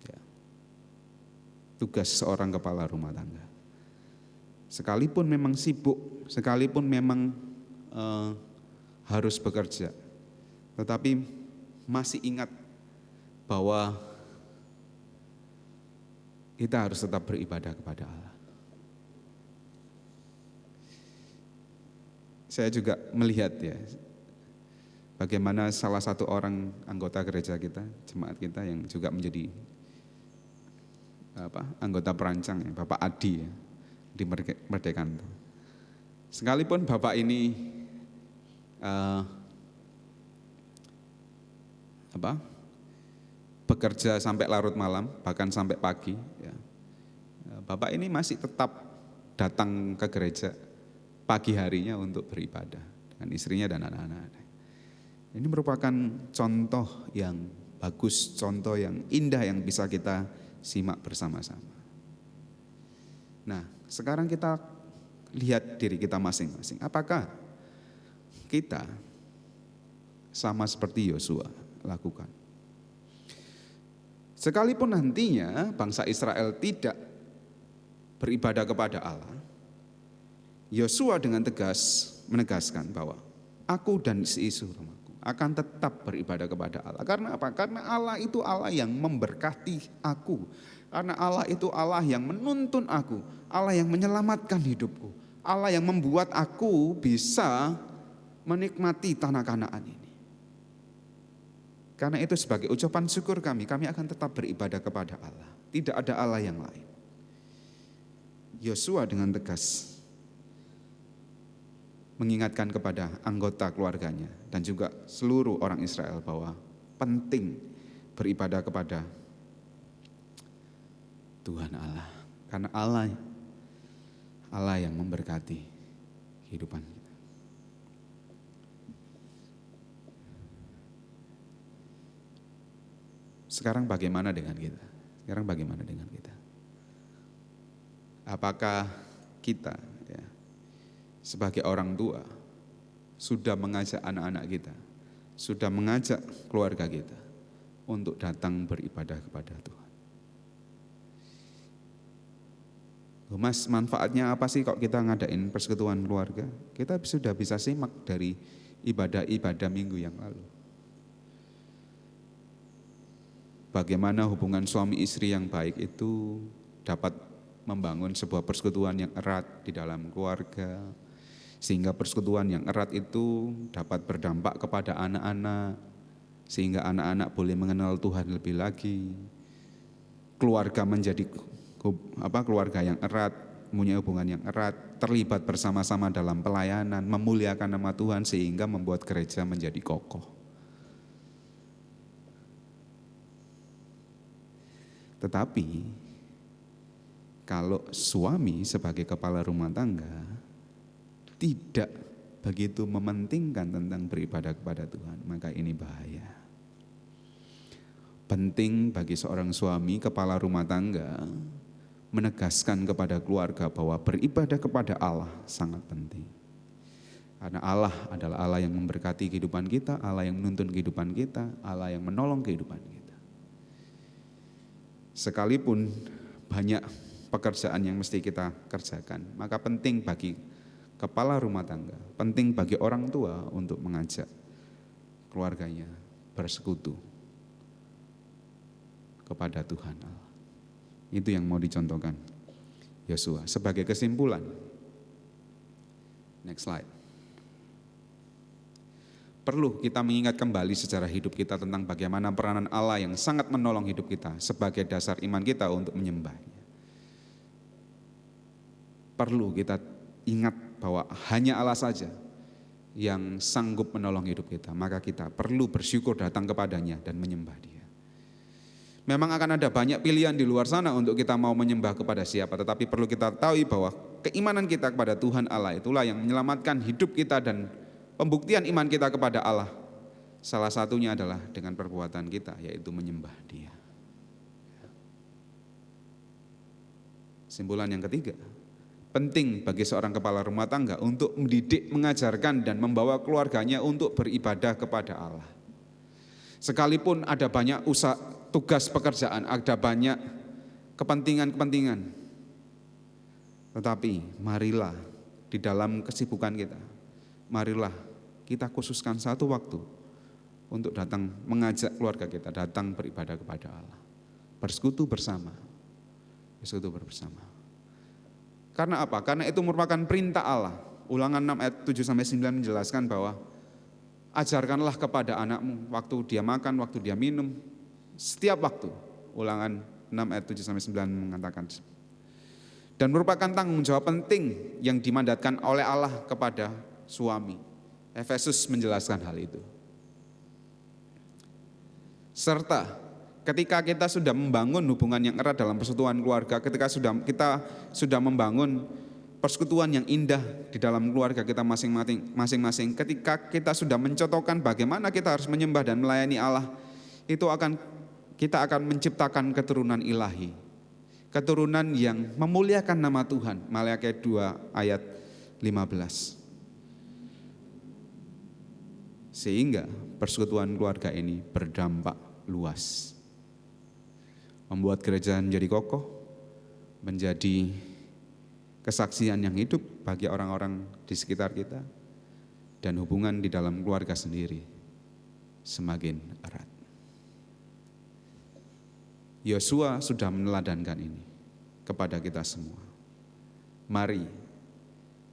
Ya. Tugas seorang kepala rumah tangga. Sekalipun memang sibuk, sekalipun memang harus bekerja, tetapi masih ingat bahwa kita harus tetap beribadah kepada Allah. Saya juga melihat ya, bagaimana salah satu orang anggota gereja kita, jemaat kita yang juga menjadi anggota perancang, ya, Bapak Adi ya, di Merdekanto. Sekalipun Bapak ini bekerja sampai larut malam, bahkan sampai pagi, ya, Bapak ini masih tetap datang ke gereja pagi harinya untuk beribadah dengan istrinya dan anak-anak. Ini merupakan contoh yang bagus, contoh yang indah yang bisa kita simak bersama-sama. Nah, sekarang kita lihat diri kita masing-masing. Apakah kita sama seperti Yosua lakukan? Sekalipun nantinya bangsa Israel tidak beribadah kepada Allah, Yosua dengan tegas menegaskan bahwa aku dan seisi rumahku akan tetap beribadah kepada Allah. Karena apa? Karena Allah itu Allah yang memberkati aku. Karena Allah itu Allah yang menuntun aku. Allah yang menyelamatkan hidupku. Allah yang membuat aku bisa menikmati tanah Kanaan ini. Karena itu sebagai ucapan syukur kami akan tetap beribadah kepada Allah. Tidak ada Allah yang lain. Yosua dengan tegas mengingatkan kepada anggota keluarganya dan juga seluruh orang Israel bahwa penting beribadah kepada Tuhan Allah. Karena Allah yang memberkati kehidupan kita. Sekarang bagaimana dengan kita? Apakah kita sebagai orang tua sudah mengajak anak-anak kita, sudah mengajak keluarga kita untuk datang beribadah kepada Tuhan? Mas, manfaatnya apa sih kok kita ngadain persekutuan keluarga? Kita sudah bisa simak dari ibadah-ibadah minggu yang lalu. Bagaimana hubungan suami istri yang baik itu dapat membangun sebuah persekutuan yang erat di dalam keluarga, sehingga persekutuan yang erat itu dapat berdampak kepada anak-anak, sehingga anak-anak boleh mengenal Tuhan lebih lagi. Keluarga menjadi keluarga yang erat, punya hubungan yang erat, terlibat bersama-sama dalam pelayanan, memuliakan nama Tuhan sehingga membuat gereja menjadi kokoh. Tetapi kalau suami sebagai kepala rumah tangga tidak begitu mementingkan tentang beribadah kepada Tuhan, maka ini bahaya. Penting bagi seorang suami kepala rumah tangga menegaskan kepada keluarga bahwa beribadah kepada Allah sangat penting. Karena Allah adalah Allah yang memberkati kehidupan kita, Allah yang menuntun kehidupan kita, Allah yang menolong kehidupan kita. Sekalipun banyak pekerjaan yang mesti kita kerjakan, maka penting bagi kepala rumah tangga, penting bagi orang tua untuk mengajak keluarganya bersekutu kepada Tuhan Allah. Itu yang mau dicontohkan Yosua. Sebagai kesimpulan, next slide. Perlu kita mengingat kembali sejarah hidup kita tentang bagaimana peranan Allah yang sangat menolong hidup kita sebagai dasar iman kita untuk menyembahnya. Perlu kita ingat bahwa hanya Allah saja yang sanggup menolong hidup kita. Maka kita perlu bersyukur datang kepadanya dan menyembah Dia. Memang akan ada banyak pilihan di luar sana untuk kita mau menyembah kepada siapa. Tetapi perlu kita tahu bahwa keimanan kita kepada Tuhan Allah itulah yang menyelamatkan hidup kita, dan pembuktian iman kita kepada Allah salah satunya adalah dengan perbuatan kita, yaitu menyembah Dia. Kesimpulan yang ketiga, penting bagi seorang kepala rumah tangga untuk mendidik, mengajarkan, dan membawa keluarganya untuk beribadah kepada Allah. Sekalipun ada banyak usaha, tugas pekerjaan, ada banyak kepentingan-kepentingan, tetapi marilah di dalam kesibukan kita, marilah kita khususkan satu waktu untuk datang mengajak keluarga kita datang beribadah kepada Allah, bersekutu bersama. Karena apa? Karena itu merupakan perintah Allah. Ulangan 6 ayat 7-9 menjelaskan bahwa ajarkanlah kepada anakmu waktu dia makan, waktu dia minum, setiap waktu. Ulangan 6 ayat 7-9 mengatakan. Dan merupakan tanggung jawab penting yang dimandatkan oleh Allah kepada suami. Efesus menjelaskan hal itu. Serta ketika kita sudah membangun hubungan yang erat dalam persekutuan keluarga, ketika kita sudah membangun persekutuan yang indah di dalam keluarga kita masing-masing, ketika kita sudah mencontohkan bagaimana kita harus menyembah dan melayani Allah, kita akan menciptakan keturunan ilahi, keturunan yang memuliakan nama Tuhan. Maleakhi 2 ayat 15. Sehingga persekutuan keluarga ini berdampak luas, membuat gereja menjadi kokoh, menjadi kesaksian yang hidup bagi orang-orang di sekitar kita, dan hubungan di dalam keluarga sendiri semakin erat. Yosua sudah meneladankan ini kepada kita semua. Mari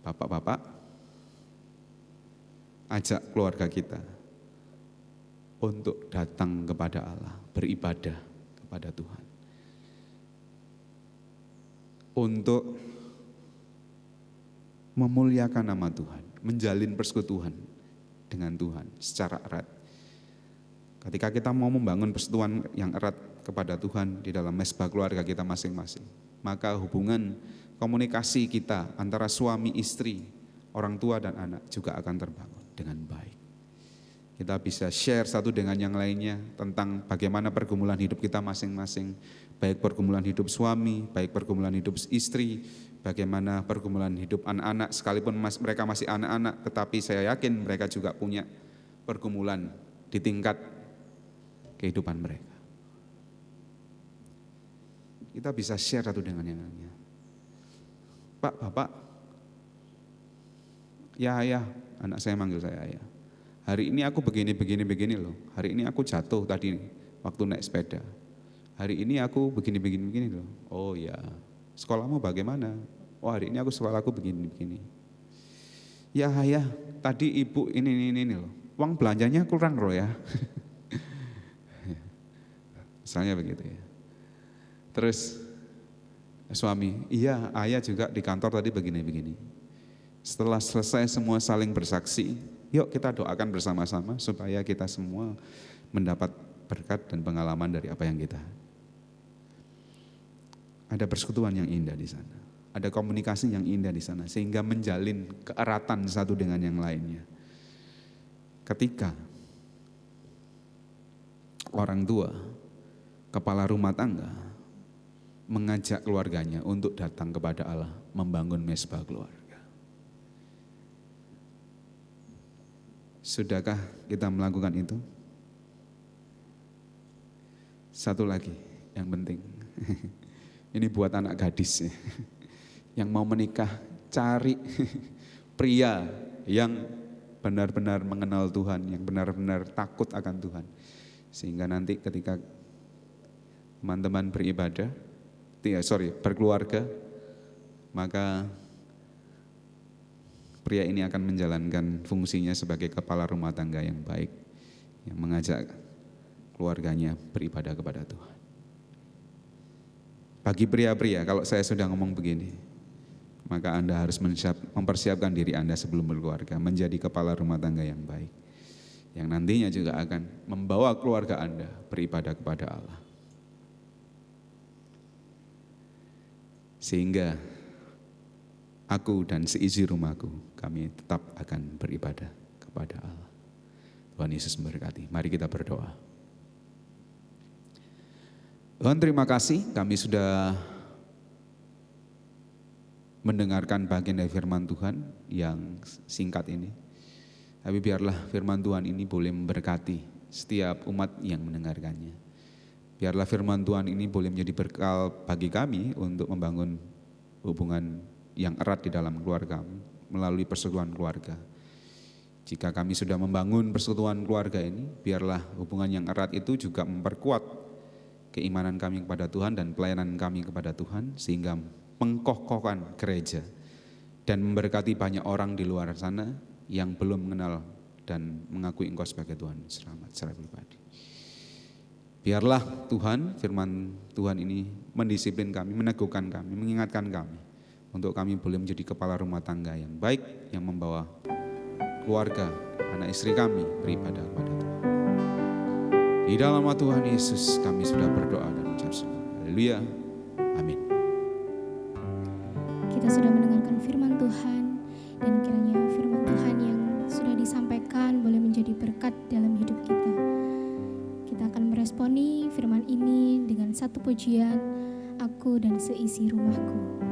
bapak-bapak ajak keluarga kita untuk datang kepada Allah, beribadah kepada Tuhan, untuk memuliakan nama Tuhan, menjalin persekutuan dengan Tuhan secara erat. Ketika kita mau membangun persekutuan yang erat kepada Tuhan di dalam mesbah keluarga kita masing-masing, maka hubungan komunikasi kita antara suami, istri, orang tua dan anak juga akan terbangun dengan baik. Kita bisa share satu dengan yang lainnya tentang bagaimana pergumulan hidup kita masing-masing, baik pergumulan hidup suami, baik pergumulan hidup istri, bagaimana pergumulan hidup anak-anak, sekalipun mereka masih anak-anak, tetapi saya yakin mereka juga punya pergumulan di tingkat kehidupan mereka. Kita bisa share satu dengan yang lainnya. Pak, Bapak, ya ayah, anak saya manggil saya ayah. Hari ini aku begini loh. Hari ini aku jatuh tadi waktu naik sepeda. Hari ini aku begini loh. Oh ya, sekolahmu bagaimana? Oh hari ini sekolahku begini. Ya ayah, tadi ibu ini loh. Uang belanjanya kurang loh ya. Misalnya begitu ya. Terus suami, iya ayah juga di kantor tadi begini-begini. Setelah selesai semua saling bersaksi, yuk kita doakan bersama-sama supaya kita semua mendapat berkat dan pengalaman dari apa yang kita. Ada persekutuan yang indah di sana. Ada komunikasi yang indah di sana sehingga menjalin keeratan satu dengan yang lainnya. Ketika orang tua, kepala rumah tangga mengajak keluarganya untuk datang kepada Allah, membangun mesbah keluarga. Sudahkah kita melakukan itu? Satu lagi yang penting. Ini buat anak gadis ya. Yang mau menikah, cari pria yang benar-benar mengenal Tuhan, yang benar-benar takut akan Tuhan. Sehingga nanti ketika teman-teman berkeluarga, maka pria ini akan menjalankan fungsinya sebagai kepala rumah tangga yang baik, yang mengajak keluarganya beribadah kepada Tuhan. Bagi pria-pria, kalau saya sudah ngomong begini, maka Anda harus mempersiapkan diri Anda sebelum berkeluarga, menjadi kepala rumah tangga yang baik, yang nantinya juga akan membawa keluarga Anda beribadah kepada Allah. Sehingga aku dan seisi rumahku, kami tetap akan beribadah kepada Allah. Tuhan Yesus memberkati. Mari kita berdoa. Tuhan, terima kasih kami sudah mendengarkan bagian dari firman Tuhan yang singkat ini. Tapi biarlah firman Tuhan ini boleh memberkati setiap umat yang mendengarkannya. Biarlah firman Tuhan ini boleh menjadi berkal bagi kami untuk membangun hubungan yang erat di dalam keluarga melalui persekutuan keluarga. Jika kami sudah membangun persekutuan keluarga ini, biarlah hubungan yang erat itu juga memperkuat keimanan kami kepada Tuhan dan pelayanan kami kepada Tuhan, sehingga mengkokohkan gereja dan memberkati banyak orang di luar sana yang belum mengenal dan mengakui Engkau sebagai Tuhan selamat secara pribadi. Biarlah Tuhan, firman Tuhan ini mendisiplin kami, meneguhkan kami, mengingatkan kami untuk kami boleh menjadi kepala rumah tangga yang baik, yang membawa keluarga, anak istri kami beribadah kepada Tuhan. Di dalam nama Tuhan Yesus kami sudah berdoa dan ucap syukur. Haleluya. Amin. Kita sudah mendengarkan firman Tuhan, dan kiranya firman Tuhan yang sudah disampaikan boleh menjadi berkat dalam hidup kita. Kita akan meresponi firman ini dengan satu pujian, aku dan seisi rumahku.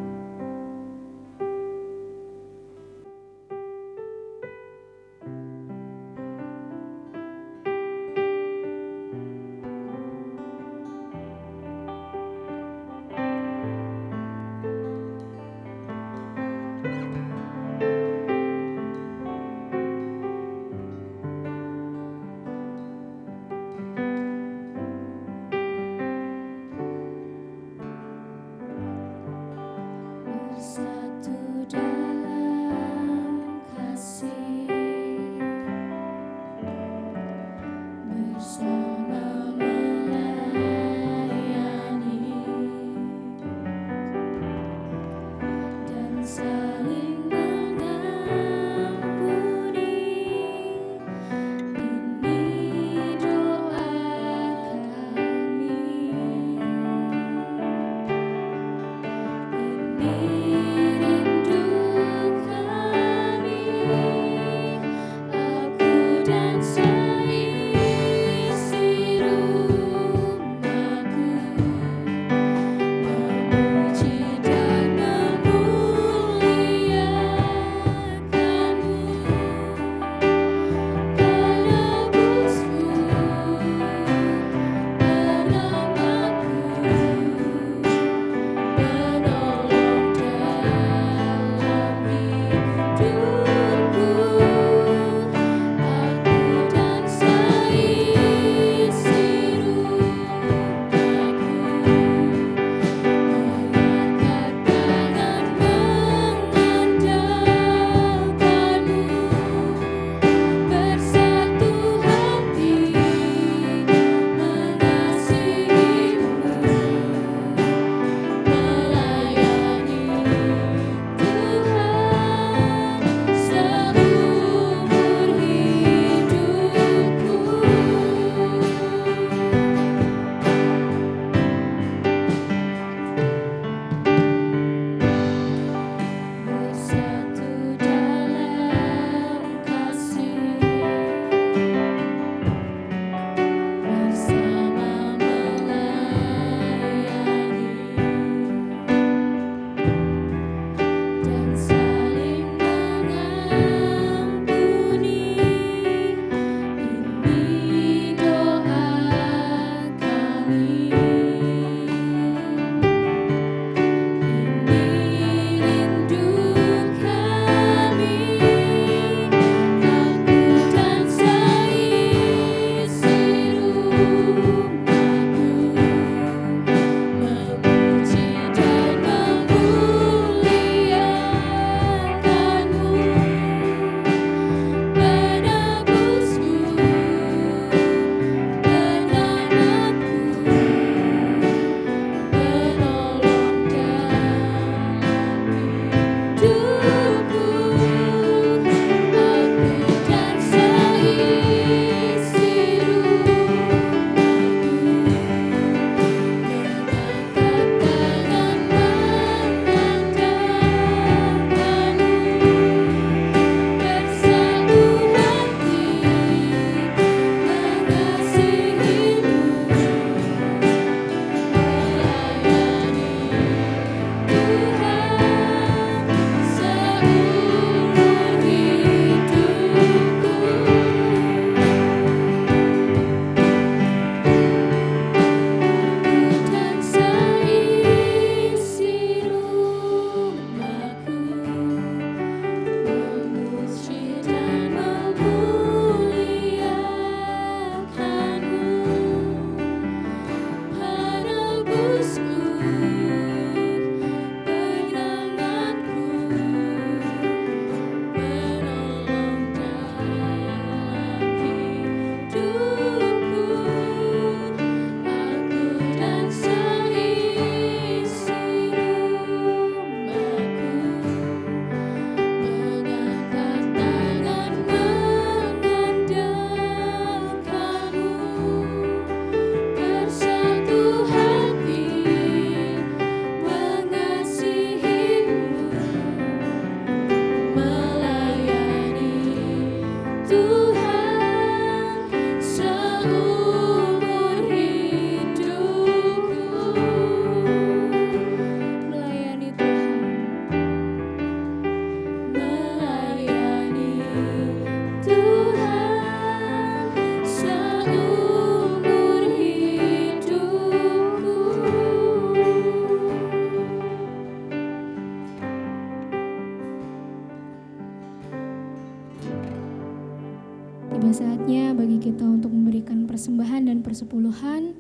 Sudah saatnya bagi kita untuk memberikan persembahan dan persepuluhan.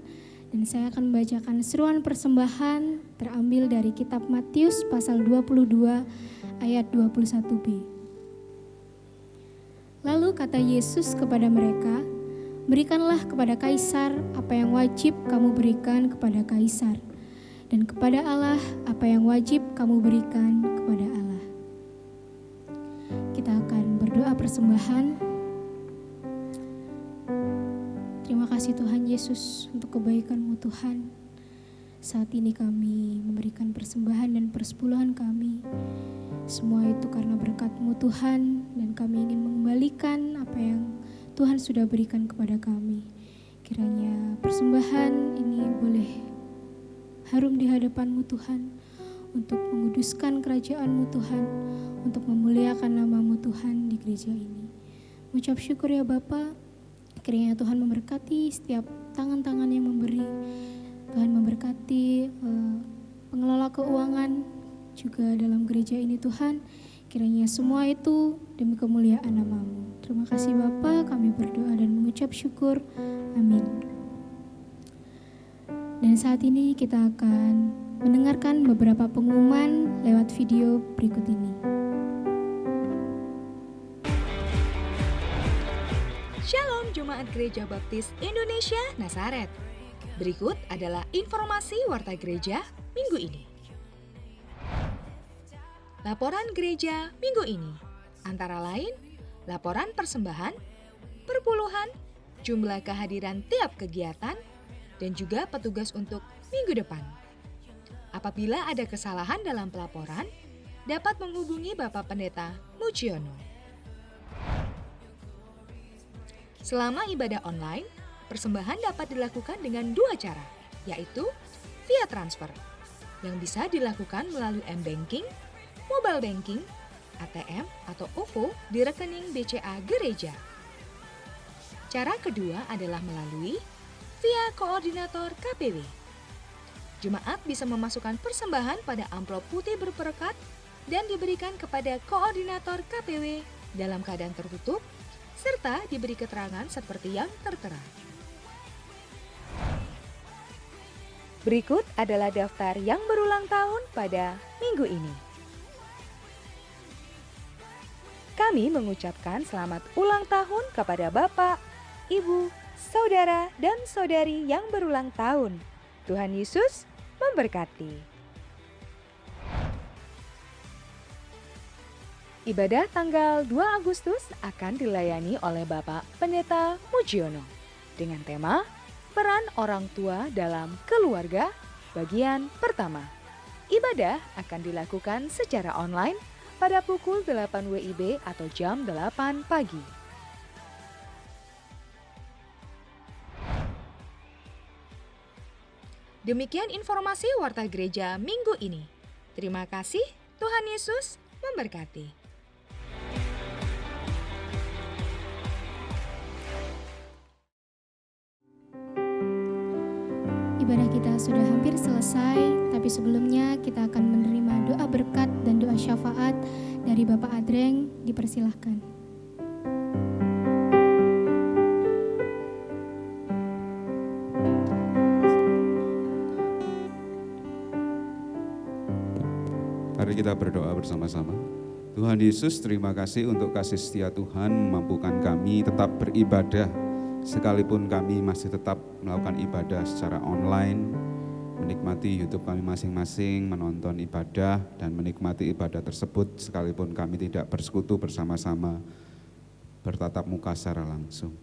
Dan saya akan membacakan seruan persembahan terambil dari kitab Matius pasal 22 ayat 21b. Lalu kata Yesus kepada mereka, "Berikanlah kepada Kaisar apa yang wajib kamu berikan kepada Kaisar, dan kepada Allah apa yang wajib kamu berikan kepada Allah." Kita akan berdoa persembahan. Terima kasih Tuhan Yesus untuk kebaikan-Mu Tuhan. Saat ini kami memberikan persembahan dan persepuluhan kami. Semua itu karena berkat-Mu Tuhan, dan kami ingin mengembalikan apa yang Tuhan sudah berikan kepada kami. Kiranya persembahan ini boleh harum di hadapan-Mu Tuhan, untuk menguduskan kerajaan-Mu Tuhan, untuk memuliakan nama-Mu Tuhan di gereja ini. Mengucap syukur ya Bapa. Kiranya Tuhan memberkati setiap tangan-tangan yang memberi. Tuhan memberkati pengelola keuangan juga dalam gereja ini Tuhan. Kiranya semua itu demi kemuliaan nama-Mu. Terima kasih Bapa, kami berdoa dan mengucap syukur. Amin. Dan saat ini kita akan mendengarkan beberapa pengumuman lewat video berikut ini. Shalom Jemaat Gereja Baptis Indonesia Nazaret. Berikut adalah informasi Warta Gereja minggu ini. Laporan gereja minggu ini antara lain laporan persembahan, perpuluhan, jumlah kehadiran tiap kegiatan, dan juga petugas untuk minggu depan. Apabila ada kesalahan dalam pelaporan, dapat menghubungi Bapak Pendeta Mujiono. Selama ibadah online, persembahan dapat dilakukan dengan dua cara, yaitu via transfer, yang bisa dilakukan melalui M-Banking, Mobile Banking, ATM, atau OVO di rekening BCA Gereja. Cara kedua adalah melalui via koordinator KPW. Jemaat bisa memasukkan persembahan pada amplop putih berperekat dan diberikan kepada koordinator KPW dalam keadaan tertutup, serta diberi keterangan seperti yang tertera. Berikut adalah daftar yang berulang tahun pada minggu ini. Kami mengucapkan selamat ulang tahun kepada Bapak, Ibu, Saudara, dan Saudari yang berulang tahun. Tuhan Yesus memberkati. Ibadah tanggal 2 Agustus akan dilayani oleh Bapak Pendeta Mujiono dengan tema Peran Orang Tua dalam Keluarga bagian pertama. Ibadah akan dilakukan secara online pada pukul 8 WIB atau jam 8 pagi. Demikian informasi Warta Gereja minggu ini. Terima kasih, Tuhan Yesus memberkati. Ibadah kita sudah hampir selesai, tapi sebelumnya kita akan menerima doa berkat dan doa syafaat dari Bapak Adreng. Dipersilahkan. Mari kita berdoa bersama-sama. Tuhan Yesus, terima kasih untuk kasih setia Tuhan memampukan kami tetap beribadah sekalipun kami masih tetap melakukan ibadah secara online, menikmati YouTube kami masing-masing, menonton ibadah dan menikmati ibadah tersebut sekalipun kami tidak bersekutu bersama-sama bertatap muka secara langsung.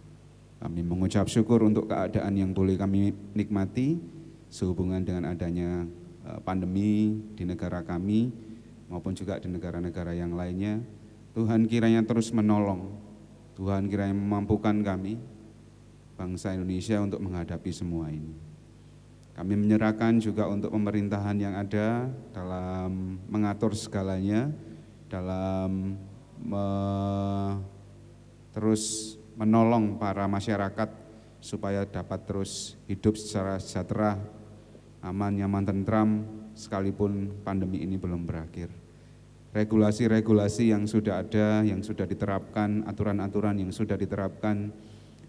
Kami mengucap syukur untuk keadaan yang boleh kami nikmati sehubungan dengan adanya pandemi di negara kami maupun juga di negara-negara yang lainnya. Tuhan kiranya terus menolong, Tuhan kiranya memampukan kami bangsa Indonesia untuk menghadapi semua ini. Kami menyerahkan juga untuk pemerintahan yang ada dalam mengatur segalanya, dalam terus menolong para masyarakat supaya dapat terus hidup secara sejahtera, aman, nyaman, tentram, sekalipun pandemi ini belum berakhir. regulasi-regulasi yang sudah ada, yang sudah diterapkan, aturan-aturan yang sudah diterapkan,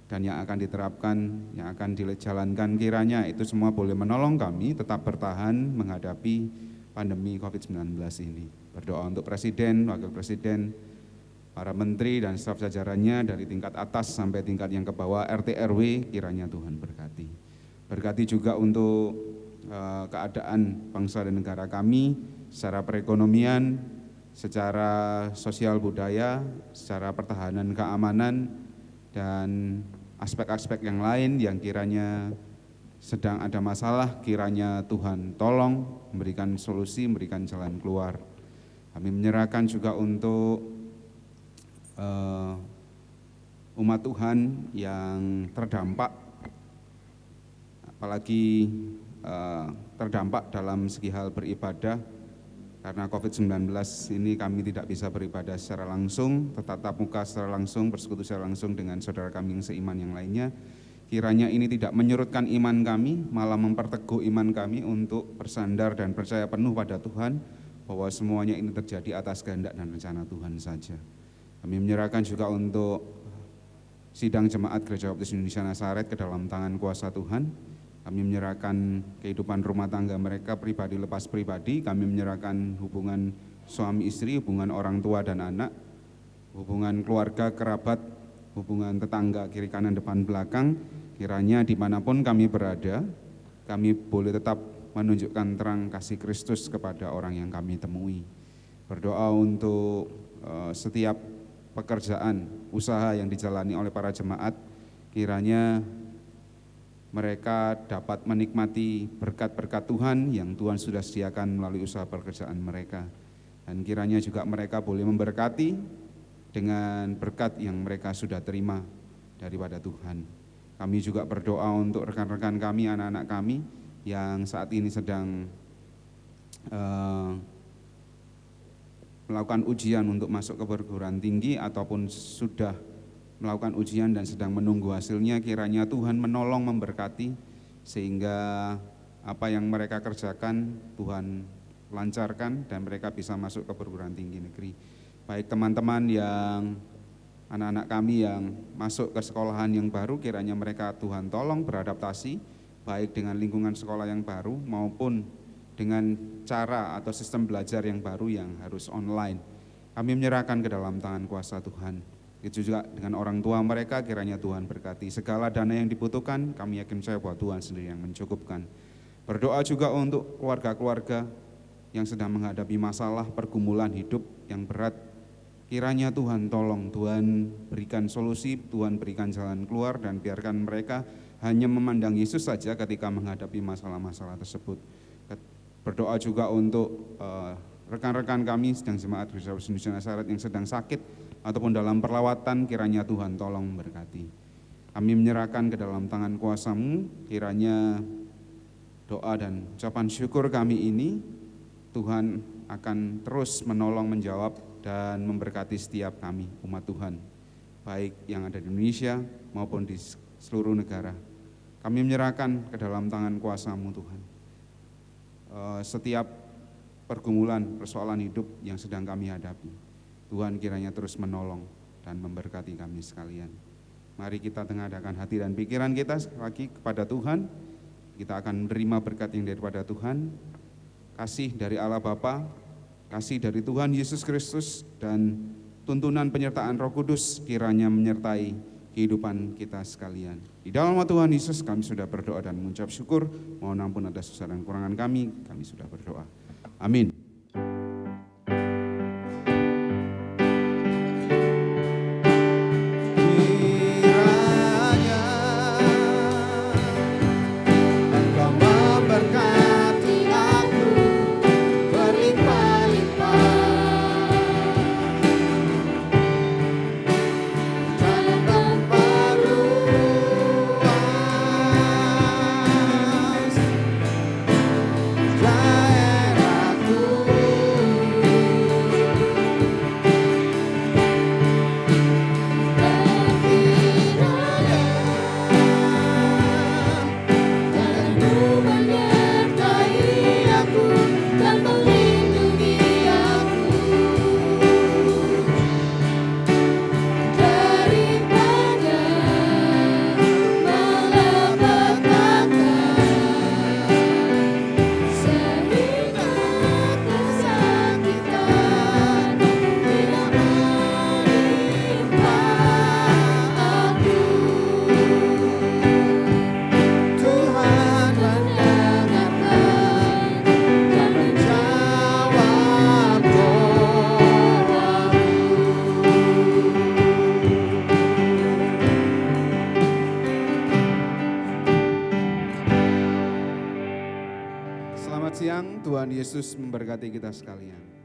dan yang akan diterapkan, yang akan dijalankan, kiranya itu semua boleh menolong kami tetap bertahan menghadapi pandemi COVID-19 ini. Berdoa untuk Presiden, Wakil Presiden, para menteri dan staf jajarannya dari tingkat atas sampai tingkat yang ke bawah, RT RW, kiranya Tuhan berkati. Berkati juga untuk keadaan bangsa dan negara kami secara perekonomian, secara sosial budaya, secara pertahanan keamanan, dan aspek-aspek yang lain yang kiranya sedang ada masalah, kiranya Tuhan tolong memberikan solusi, memberikan jalan keluar. Kami menyerahkan juga untuk umat Tuhan yang terdampak, apalagi terdampak dalam segi hal beribadah. Karena COVID-19 ini kami tidak bisa beribadah secara langsung, tatap muka secara langsung, bersekutu secara langsung dengan saudara kami yang seiman yang lainnya. Kiranya ini tidak menyurutkan iman kami, malah memperteguh iman kami untuk bersandar dan percaya penuh pada Tuhan, bahwa semuanya ini terjadi atas kehendak dan rencana Tuhan saja. Kami menyerahkan juga untuk sidang jemaat Gereja Baptis Indonesia Nazaret ke dalam tangan kuasa Tuhan. Kami menyerahkan kehidupan rumah tangga mereka pribadi lepas pribadi, kami menyerahkan hubungan suami istri, hubungan orang tua dan anak, hubungan keluarga, kerabat, hubungan tetangga, kiri kanan depan belakang. Kiranya dimanapun kami berada, kami boleh tetap menunjukkan terang kasih Kristus kepada orang yang kami temui. Berdoa untuk setiap pekerjaan, usaha yang dijalani oleh para jemaat, kiranya mereka dapat menikmati berkat-berkat Tuhan yang Tuhan sudah sediakan melalui usaha pekerjaan mereka. Dan kiranya juga mereka boleh memberkati dengan berkat yang mereka sudah terima daripada Tuhan. Kami juga berdoa untuk rekan-rekan kami, anak-anak kami yang saat ini sedang melakukan ujian untuk masuk ke perguruan tinggi ataupun sudah melakukan ujian dan sedang menunggu hasilnya. Kiranya Tuhan menolong, memberkati, sehingga apa yang mereka kerjakan Tuhan lancarkan dan mereka bisa masuk ke perguruan tinggi negeri. Baik teman-teman yang anak-anak kami yang masuk ke sekolahan yang baru, kiranya mereka Tuhan tolong beradaptasi baik dengan lingkungan sekolah yang baru maupun dengan cara atau sistem belajar yang baru yang harus online. Kami menyerahkan ke dalam tangan kuasa Tuhan. Itu juga dengan orang tua mereka, kiranya Tuhan berkati. Segala dana yang dibutuhkan, kami yakin percaya bahwa Tuhan sendiri yang mencukupkan. Berdoa juga untuk keluarga-keluarga yang sedang menghadapi masalah pergumulan hidup yang berat. Kiranya Tuhan tolong, Tuhan berikan solusi, Tuhan berikan jalan keluar, dan biarkan mereka hanya memandang Yesus saja ketika menghadapi masalah-masalah tersebut. Berdoa juga untuk rekan-rekan kami sedang jemaat Gereja Baptis Indonesia Nazaret yang sedang sakit ataupun dalam perawatan, kiranya Tuhan tolong berkati. Kami menyerahkan ke dalam tangan kuasa-Mu, kiranya doa dan ucapan syukur kami ini Tuhan akan terus menolong, menjawab, dan memberkati setiap kami, umat Tuhan, baik yang ada di Indonesia maupun di seluruh negara. Kami menyerahkan ke dalam tangan kuasa-Mu Tuhan setiap pergumulan, persoalan hidup yang sedang kami hadapi. Tuhan kiranya terus menolong dan memberkati kami sekalian. Mari kita tengadahkan hati dan pikiran kita lagi kepada Tuhan. Kita akan menerima berkat yang daripada Tuhan, kasih dari Allah Bapa, kasih dari Tuhan Yesus Kristus, dan tuntunan penyertaan Roh Kudus kiranya menyertai kehidupan kita sekalian. Di dalam nama Tuhan Yesus kami sudah berdoa dan mengucap syukur. Mohon ampun atas dosa dan kekurangan kami sudah berdoa. Amin. Daerahku Selamat siang, Tuhan Yesus memberkati kita sekalian.